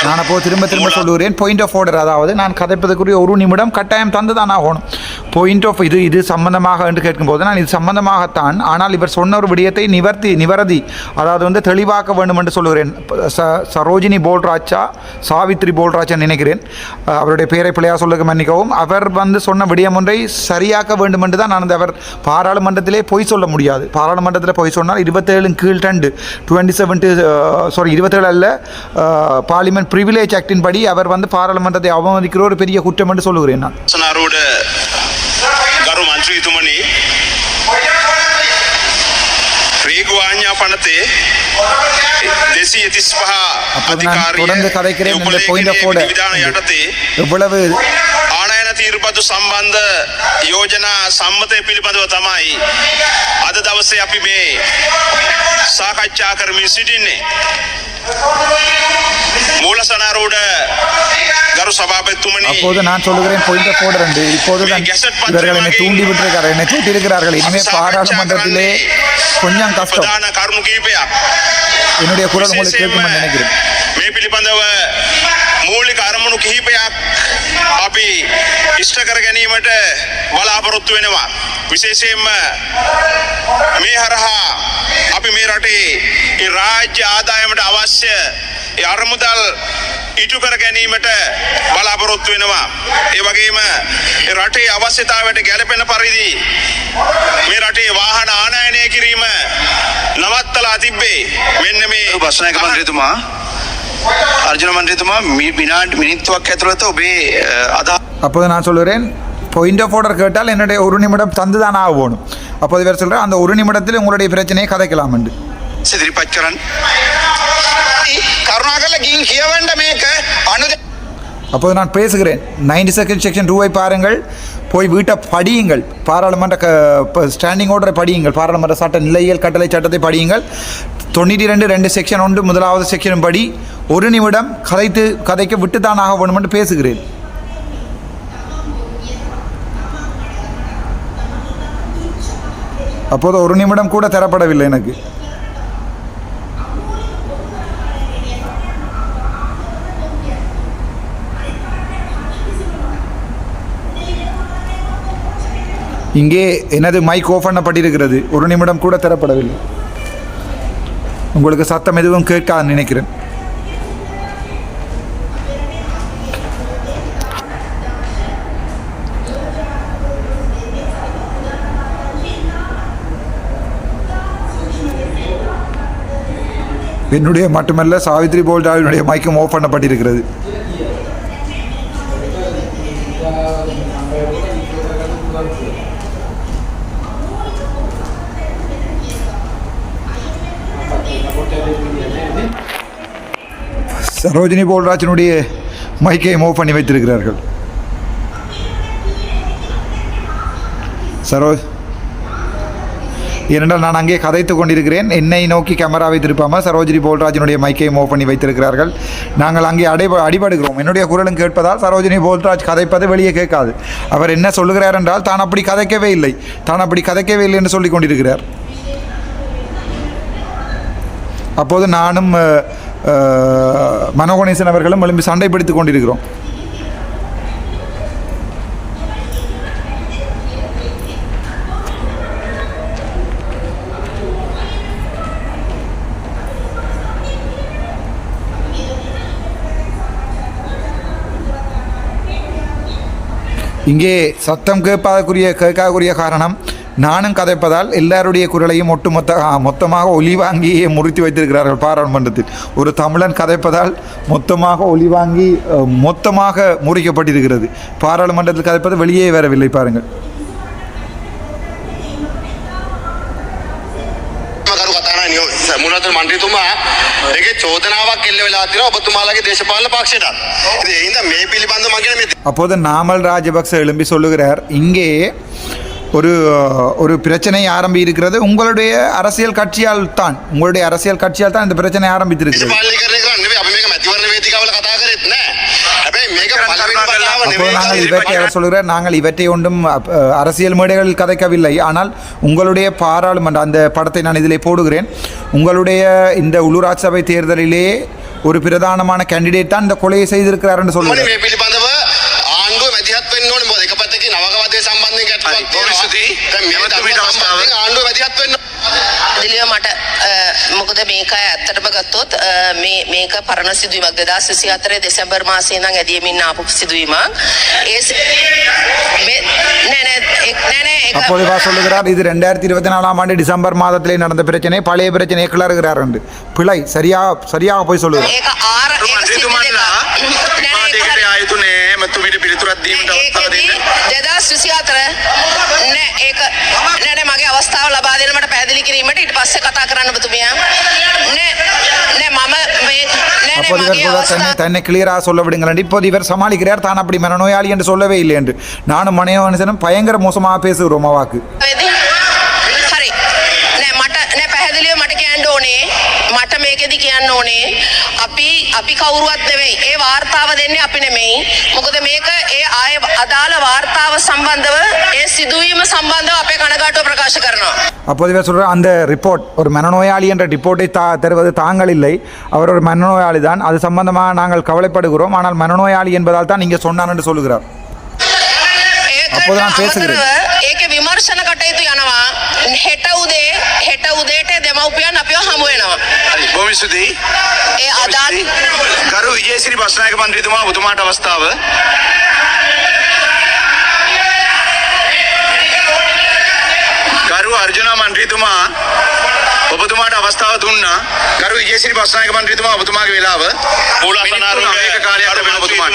நான் அப்போது திரும்ப சொல்லுகிறேன், பாயிண்ட் ஆஃப் ஆர்டர், அதாவது நான் கதைப்பதற்குரிய 1 நிமிடம் கட்டாயம் தந்து தான் ஆகணும். பாயிண்ட் ஆஃப் இது சம்பந்தமாக என்று கேட்கும்போது நான் இது சம்பந்தமாகத்தான், ஆனால் இவர் சொன்ன ஒரு விடயத்தை நிவர்த்தி அதாவது தெளிவாக்க வேண்டும் என்று சொல்லுகிறேன். சரோஜினி போல்ராஜா, சாவித்ரி போல்ராஜா நினைக்கிறேன், அவருடைய பெயரை பிள்ளையாக சொல்லுக மன்னிக்கவும். அவர் சொன்ன விடயம் ஒன்றை சரியாக்க வேண்டும் என்று தான் நான் அவர் பாராளுமன்றத்திலே பொய் சொல்ல முடியாது. பாராளுமன்றத்தில் பொய் சொன்னால் 27 கீழ் 2 27 அல்ல, பார்லிமெண்ட் பிரிவிலேஜ் ஆக்டின் படி அவர் பாராளுமன்றத்தை அவமதிக்கிற ஒரு பெரிய குற்றம் என்று சொல்லுகிறேன் நான். ගරු මන්ත්‍රීතුමනි රේගුවාඥා පනතේ 235 தொடர்ந்து கதைக்கிறேன். இந்த பாயிண்ட் ஆஃப் ஆர்டர் எவ்வளவு ආනයන තීරපතු සම්බන්ධ යෝජනා සම්මතය පිළිබඳව තමයි අද දවසේ අපි මේ සාකච්ඡා කරමින් සිටින්නේ. மூலசனாரோட கரு சபாபதித்துமணி அப்போது நான் சொல்லுகிறேன் பாயிண்ட் ஆஃப் ஆர்டர் என்று. இப்போது இவர்கள் என்னை தூண்டி விட்டிருக்கிறார்கள், என்னை தூண்டியிருக்கிறார்கள். இனிமேல் பாராளுமன்றத்திலே கொஞ்சம் கஷ்டம். என்னுடைய குரல் உங்களுக்கு கேட்கும் என்று நினைக்கிறேன். මේ පිළිබඳව මූලික අරමුණු කිහිපයක් අපි ඉෂ්ට කර ගැනීමට බලාපොරොත්තු වෙනවා. විශේෂයෙන්ම මේ හරහා අපි මේ රටේ ඒ රාජ්‍ය ආදායමට අවශ්‍ය ඒ අරමුදල් ඉටු කර ගැනීමට බලාපොරොත්තු වෙනවා. ඒ වගේම ඒ රටේ අවශ්‍යතාවයට ගැළපෙන පරිදි මේ රටේ වාහන ආනයනය කිරීම නවත්තලා තිබ්බේ. මෙන්න මේ බස්නායක මන්ත්‍රීතුමා අර්ජුන මන්ත්‍රීතුමා මිනිත්තුවක් ඇතුළත ඔබේ அப்போது நான் சொல்லுகிறேன், பாயிண்ட் ஆஃப் ஆர்டர் கேட்டால் என்னுடைய 1 நிமிடம் தந்து தான் ஆகணும். அப்போது இவர் சொல்கிறேன், அந்த 1 நிமிடத்தில் உங்களுடைய பிரச்சனையை கதைக்கலாம் என்று. සිදිරිපත් කරන්න කරුණාකරලා ගිහින් කියවන්න මේක அப்போது நான் பேசுகிறேன், 92 செக்ஷன் 2 பாருங்கள், போய் வீட்டை படியுங்கள், பாராளுமன்ற ஸ்டாண்டிங் ஆர்டரை படியுங்கள், பாராளுமன்ற சட்ட நிலையியல் கட்டளை சட்டத்தை படியுங்கள். 92 செக்ஷன் 1 முதலாவது செக்ஷன் படி 1 நிமிடம் கதைக்க விட்டுத்தான் ஆக வேண்டும் என்று பேசுகிறேன். அப்போது 1 நிமிடம் கூட தரப்படவில்லை எனக்கு. இங்கே எனது மைக் ஆஃப் பண்ணப்பட்டிருக்கிறது, 1 நிமிடம் கூட தரப்படவில்லை. உங்களுக்கு சத்தம் எதுவும் கேட்காது நினைக்கிறேன். என்னுடைய மட்டுமல்ல, சாவித்ரி போல்டாவினுடைய மைக்கும் ஆஃப் பண்ணப்பட்டிருக்கிறது. சரோஜினி போல்ராஜனுடைய மைக்கை மூவ் பண்ணி வைத்திருக்கிறார்கள். ஏனென்றால் நான் அங்கே கதைத்து கொண்டிருக்கிறேன். என்னை நோக்கி கேமராவை திருப்பாமல் சரோஜினி போல்ராஜினுடைய மைக்கை மூவ் பண்ணி வைத்திருக்கிறார்கள். நாங்கள் அங்கே அடிபடுகிறோம். என்னுடைய குரலும் கேட்பதால் சரோஜினி போல்ராஜ் கதைப்பது வெளியே கேட்காது. அவர் என்ன சொல்லுகிறார் என்றால் தான் அப்படி கதைக்கவே இல்லை என்று சொல்லிக் கொண்டிருக்கிறார். அப்போது நானும் மனோகணேசன் அவர்களும் எழும்பி சண்டை பிடித்துக் கொண்டிருக்கிறோம். இங்கே சத்தம் கேட்காதக்குரிய காரணம் நானும் கதைப்பதால் எல்லாருடைய குரலையும் மொத்தமாக ஒலி வாங்கியே முறித்து வைத்திருக்கிறார்கள் பாராளுமன்றத்தில். ஒரு தமிழன் கதைப்பதால் மொத்தமாக ஒலி வாங்கி மொத்தமாக முறிக்கப்பட்டிருக்கிறது. பாராளுமன்றத்தில் கதைப்பது வெளியே வரவில்லை. பாருங்கள். මුලතර මන්ත්‍රීතුමා ඒකේ චෝදනාවක් එල්ල වෙලා තියෙනවා ඔබතුමාලගේ දේශපාලන පක්ෂයට. ඉතින් ඒ හින්දා මේ පිළිබඳව මම කියන්නේ මේ அப்போது நாமல் ராஜபக்ச எழும்பி சொல்லுகிறார், இங்கே ஒரு பிரச்சனை ஆரம்பி இருக்கிறது உங்களுடைய அரசியல் கட்சியால் தான் இந்த பிரச்சனை ஆரம்பித்திருக்கிறது. දේශපාලනීකරණය කරන්නේ නෙවෙයි අපි මේක මැතිවරණ වේදිකාවල කතා කරෙත් නෑ. හැබැයි මේක පළවෙනි වතාව அப்போது நாங்கள் නෙවෙයි. இவற்றை அவர் சொல்கிறார், நாங்கள் இவற்றை ஒன்றும் அரசியல் மேடைகளில் கதைக்கவில்லை. ஆனால் உங்களுடைய பாராளுமன்ற அந்த படத்தை நான் இதிலே போடுகிறேன். உங்களுடைய இந்த உள்ளூராட்சி சபை தேர்தலிலே ஒரு பிரதானமான கேண்டிடேட் தான் இந்த கொலையை செய்திருக்கிறார் என்று சொல்லுவார். මේ පිළිබඳව ආණ්ඩුව මැදිහත් වෙන්න ඕනේ. මොකද එක පැත්තකින් නවකවාදයේ සම්බන්ධයෙන් ගැටලුවක් තියෙනවා. දැන් මේ ධර්ම අවස්ථාවෙන් ආණ්ඩුව මැදිහත් වෙන්න දිලිය මට මොකද මේක ඇත්තටම ගත්තොත් මේක පරණ සිදුවීමක් 2024 දෙසැම්බර් මාසයේ ඉඳන් ඇදීමින් ආපු සිදුවීමක්. அப்போது இவர் சொல்லுகிறார், இது 2024 ஆண்டு டிசம்பர் மாதத்திலே நடந்த பிரச்சனை, பழைய பிரச்சனையை கிளறுகிறார் என்று. பிழை சரியாக போய் சொல்லுகிறார். ඒක ආර ඒක මන්ත්‍රීතුමන්ලා මාධ්‍යයකට ආයතුනේ මතුමිට පිළිතුරක් දීමට අවස්ථාව දෙන්න. 2024 නෑ ඒක නෑ මගේ අවස්ථාව ලබා දෙන්න මට පැහැදිලි කිරීමට ඊට පස්සේ කතා කරන්න ඔබතුමියා. නෑ මම මේ அப்போது இவர் சொல்ல தன்னை கிளியராக சொல்ல விடுங்கள். இப்போது இவர் சமாளிக்கிறார், தான் அப்படி மனநோயாளி என்று சொல்லவே இல்லை என்று. நானும் மனைவனும் பயங்கர மோசமாக பேசுகிறோம் அவாக்கு. හරි නෑ මට නෑ පැහැදිලිව මට කියන්න ඕනේ මට මේකෙදි කියන්න ඕනේ අපි කවුරුවත් නෙවෙයි ඒ වාර්තාව දෙන්නේ අපි නෙමෙයි. මොකද මේක ඒ ආය අදාළ වාර්තාව සම්බන්ධව ඒ සිදුවීම සම්බන්ධව අපේ කනගාටුව ප්‍රකාශ කරනවා. அப்போது இவர் சொல்கிறார், அந்த ரிப்போர்ட் ஒரு மனநோயாளி என்ற ரிப்போர்ட்டை தருவது தாங்கள் இல்லை, அவர் ஒரு மனநோயாளி தான், அது சம்பந்தமாக நாங்கள் கவலைப்படுகிறோம், ஆனால் மனநோயாளி என்பதால் தான் நீங்கள் சொன்னார் என்று சொல்லுகிறார். அப்போது நான் பேசுகிறேன். ඒකේ විමර්ශන කටයුතු යනවා. හෙට උදේට දෙමව්පියන් අපිව හමු වෙනවා. හරි බොහොම ස්තුතියි. ඒ අදාළ ගරු විජේසිරි බස්නායක මන්ත්‍රීතුමා ඔබතුමාට අවස්ථාව. ගරු අර්ජුන මන්ත්‍රීතුමා ඔබතුමාට අවස්ථාව දුන්නා. ගරු විජේසිරි බස්නායක මන්ත්‍රීතුමා ඔබතුමාගේ වෙලාව. මේක කාලයක් වෙන ඔබතුමාට.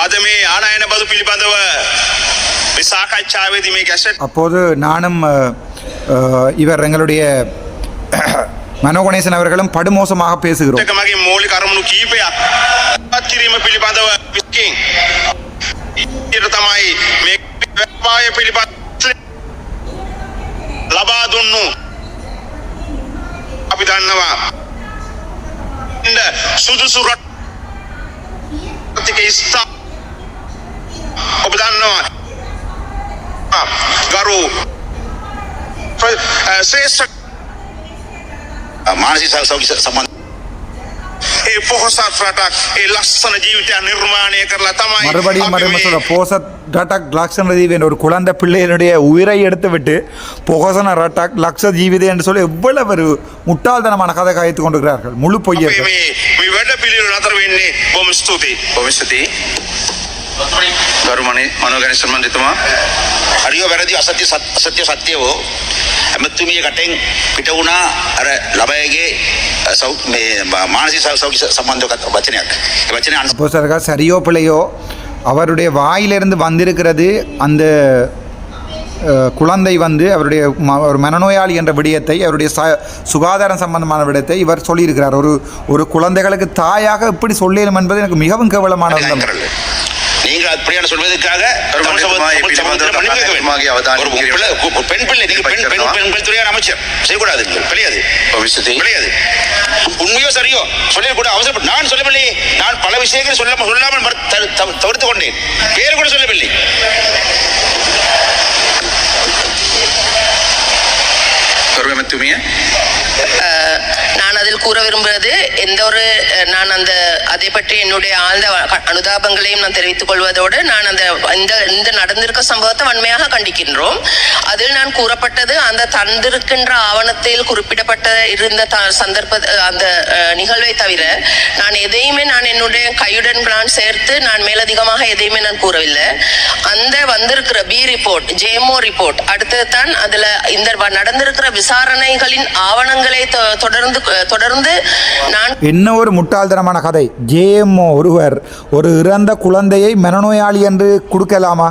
අද මේ ආනයන බදු පිළිබඳව මේ සාකච්ඡාවේදී මේ ගැසට් அப்போது நானும் இவர் எங்களுடைய மனோகணேசன் அவர்களும் படுமோசமாக பேசுகிறோம். මගේ මූලික අරමුණු කීපයක් පත් කිරීම පිළිබඳව විස්කින් ඊට තමයි මේ ව්‍යාපාරය පිළිබඳව ලබා දුන්නු. අපි දන්නවා සුදුසු රටක ඉස්සා ඔබ දන්නවා ගරු ශ්‍රේෂ්ඨ මානසික සෞඛ්‍ය සම්බන්ධ ඒ පොහොසත් රටක් ඒ ලස්සන ජීවිතයක් නිර්මාණය කරලා තමයි மறுபடியும் சொல்ற போசத் ரட்டாக் லக்ஷன ஜீவன் ஒரு குழந்தை பிள்ளையினுடைய உயிரை எடுத்து விட்டு பொகசன ரட்டாக் லக்ஷ ஜீவிதே என்று சொல்லி எவ்வளவு ஒரு முட்டாள்தனமான கதை காய்த்து கொண்டிருக்கிறார்கள். முழு பொய்யர்கள். මේ වැඩ පිළිවෙල නතර වෙන්නේ බොහොම ස්තුතියි. බොහොම ස්තුතියි. ගරු මනෝගණේශ මන්ත්‍රීතුමා හරියෝ වැරදි අසත්‍ය සත්‍යවෝ ඇමතුමිය කටෙන් පිට වුණා අර ළමයාගේ මේ මානසික සෞඛ්‍ය සම්බන්ධ වචනයක්. ඒ වචනේ அப்போ சார் சரியோ பிள்ளையோ அவருடைய வாயிலிருந்து வந்திருக்கிறது அந்த குழந்தை அவருடைய ஒரு மனநோயாளி என்ற விடயத்தை, அவருடைய சுகாதாரம் சம்பந்தமான விடயத்தை இவர் சொல்லியிருக்கிறார். ஒரு குழந்தைகளுக்கு தாயாக எப்படி சொல்லிடும் என்பது எனக்கு மிகவும் கேவலமான நீங்கள் அப்படியான சொல்வதற்காக தமிழ் சமூகத்தில் மன்னிப்பு கேட்க வேண்டும். ஒரு பெண் பிள்ளை, நீங்க பெண் துறையான அமைச்சர் செய்யக்கூடாது, கிடையாது கிடையாது. உண்மையோ சரியோ சொல்ல கூட அவசரப்பட்டு நான் சொல்லவில்லை. நான் பல விஷயங்கள் சொல்லாமல் தவிர்த்து கொண்டேன். பேர் கூட சொல்லவில்லை. நான் அதில் கூற விரும்புவது நான் அதை பற்றி என்னுடைய ஆழ்ந்த அனுதாபங்களையும் நான் தெரிவித்துக் கொள்வதோடு நான் இந்த நடந்திருக்க சம்பவத்தை வன்மையாக கண்டிக்கின்றோம். அதில் நான் கூறப்பட்டது அந்த தந்திருக்கின்ற ஆவணத்தில் குறிப்பிடப்பட்ட இருந்த அந்த நிகழ்வை தவிர நான் எதையுமே என்னுடைய கையுடன் நான் சேர்த்து நான் மேலதிகமாக எதையுமே நான் கூறவில்லை. அந்த வந்திருக்கிற பி ரிப்போர்ட், ஜேஎம்ஓ ரிப்போர்ட், அடுத்தது தான் அதுல இந்த நடந்திருக்கிற விசாரணைகளின் ஆவணங்களை தொடர்ந்து நான் என்ன ஒரு முட்டாள்தனமான கதை. ஜேஎம்ஓ ஒருவர் ஒரு இறந்த குழந்தையை மனநோயாளி என்று கொடுக்கலாமா?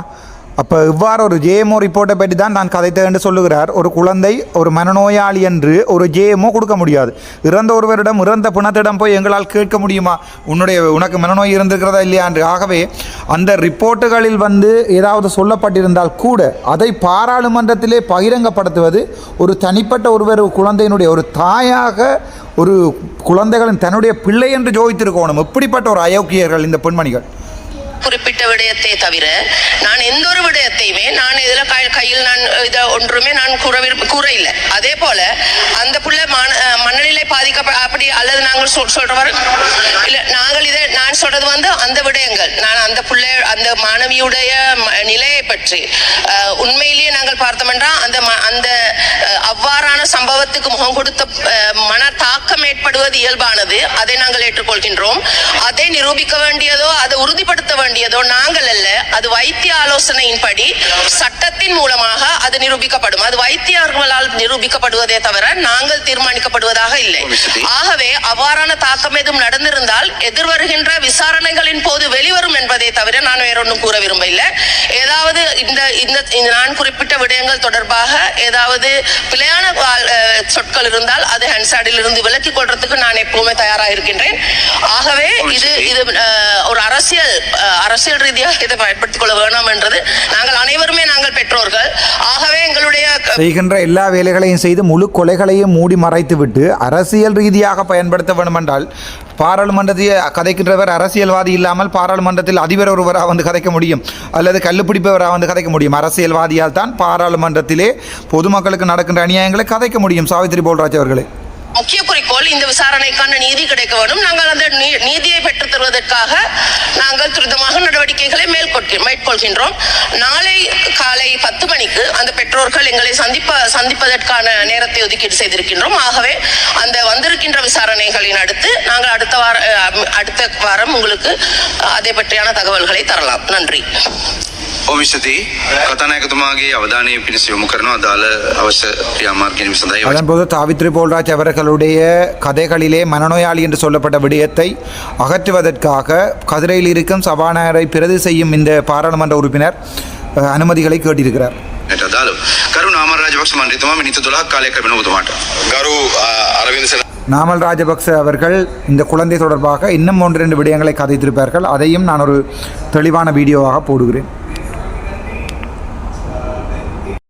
அப்போ இவ்வாறு ஒரு ஜேஎம்ஓ ரிப்போர்ட்டை பற்றி தான் நான் கதைத்தேன் என்று சொல்லுகிறார். ஒரு குழந்தை ஒரு மனநோயாளி என்று ஒரு ஜேஎம்ஓ கொடுக்க முடியாது. இறந்த ஒருவரிடம், இறந்த பிணத்திடம் போய் எங்களால் கேட்க முடியுமா உனக்கு மனநோய் இருந்திருக்கிறதா இல்லையா என்று? ஆகவே அந்த ரிப்போர்ட்டுகளில் ஏதாவது சொல்லப்பட்டிருந்தால் கூட அதை பாராளுமன்றத்திலே பகிரங்கப்படுத்துவது ஒரு தனிப்பட்ட ஒருவர் குழந்தையினுடைய ஒரு தாயாக ஒரு குழந்தைகளின் தன்னுடைய பிள்ளை என்று ஜோதித்திருக்கணும். எப்படிப்பட்ட ஒரு அயோக்கியர்கள் இந்த பெண்மணிகள். குறிப்பிட்ட விடயத்தை தவிர நான் எந்த ஒரு விடயத்தையுமே நான் இதுல கையில் நான் இதை ஒன்றுமே நான் கூற இல்லை. அதே போல அந்த புள்ள மனநிலை அப்படி அல்லது நாங்கள் சொல்றவர் இல்ல, நான் சொல்றது அந்த விடயங்கள் நான் அந்த புள்ள அந்த மாணவியுடைய நிலையை பற்றி உண்மையிலேயே நாங்கள் பார்த்தோம் என்றால் அந்த அவ்வாறான சம்பவத்துக்கு முகம் கொடுத்த மன தாக்கம் ஏற்படுவது இயல்பானது. அதை நாங்கள் ஏற்றுக்கொள்கின்றோம். அதை நிரூபிக்க வேண்டியதோ அதை உறுதிப்படுத்த வேண்டியதோ நாங்கள் அல்ல. அது வைத்திய ஆலோசனையின்படி சட்டத்தின் மூலமாக அது நிரூபிக்கப்படும். அது வைத்தியர்களால் நிரூபிக்கப்படுவதே தவிர நாங்கள் தீர்மானிக்கப்படுவதாக இல்லை. ஆகவே அவ்வாறான தாக்கம் எதுவும் நடந்திருந்தால் எதிர்வருகின்ற விசாரணைகளின் போது வெளிவரும் என்பதை தவிர நான் வேறொன்றும் கூற விரும்பவில்லை. ஏதாவது இந்த நான் குறிப்பிட்ட விடயங்கள் தொடர்பாக ஏதாவது பிழையான சொற்கள் இருந்தால் அது ஹன்சாடில் இருந்து விலக்கிக் கொள்றதுக்கு நான் எப்பவுமே தயாராக இருக்கின்றேன். ஆகவே இது ஒரு அரசியல் ரீதியாக இதை பயன்படுத்திக் கொள்ள வேண்டாம் என்றது நாங்கள் அனைவருமே நாங்கள் பெற்றோர்கள். ஆகவே எங்களுடைய செய்கின்ற எல்லா வேலைகளையும் செய்து முழு கொலைகளையும் மூடி மறைத்து விட்டு அரசியல் ரீதியாக பயன்படுத்த வேண்டும் என்றால் பாராளுமன்றத்தில் கதைக்கின்றவர் அரசியல்வாதி இல்லாமல் பாராளுமன்றத்தில் அதிபர் ஒருவராக கதைக்க முடியும், அல்லது கல்லுப்பிடிப்பவராக கதைக்க முடியும். அரசியல்வாதியால் தான் பாராளுமன்றத்திலே பொதுமக்களுக்கு நடக்கின்ற அநியாயங்களை கதைக்க முடியும். சாவித்ரி போல்ராஜ் அவர்களே, முக்கிய குறிக்கோள் இந்த விசாரணைக்கான நீதி கிடைக்க வேண்டும். நாங்கள் அந்த நீதியை பெற்றுத் தருவதற்காக நாங்கள் துரிதமாக நடவடிக்கைகளை மேற்கொள்கின்றோம். நாளை காலை 10 மணிக்கு அந்த பெற்றோர்கள் எங்களை சந்திப்பதற்கான நேரத்தை ஒதுக்கீடு செய்திருக்கின்றோம். ஆகவே அந்த வந்திருக்கின்ற விசாரணைகளின் அடுத்து நாங்கள் அடுத்த வாரம் உங்களுக்கு அதை பற்றியான தகவல்களை தரலாம். நன்றி. ඔවිසති කතානායකතුමාගේ අවධානය පිණිස යොමු කරනවා අදාළ අවශ්‍ය ක්‍රියාමාර්ග සඳහා. அதன்போது சாவித்ரி போல்ராஜ் அவர்களுடைய கதைகளிலே மனநோயாளி என்று சொல்லப்பட்ட விடயத்தை அகற்றுவதற்காக கதிரையில் இருக்கும் சபாநாயகரை பிரதி செய்யும் இந்த பாராளுமன்ற உறுப்பினர் அனுமதிகளை கேட்டிருக்கிறார். කරු නාමල් රාජපක්ෂ මන්ත්‍රීතුමා මිනිත්තු 12ක් කාලයක් ලැබෙන ඔබතුමාට. ගරු අරවින්ද நாமல் ராஜபக்ச அவர்கள் இந்த குழந்தை தொடர்பாக இன்னும் 1-2 விடயங்களை கதைத்திருப்பார்கள். அதையும் நான் ஒரு தெளிவான வீடியோவாக போடுகிறேன்.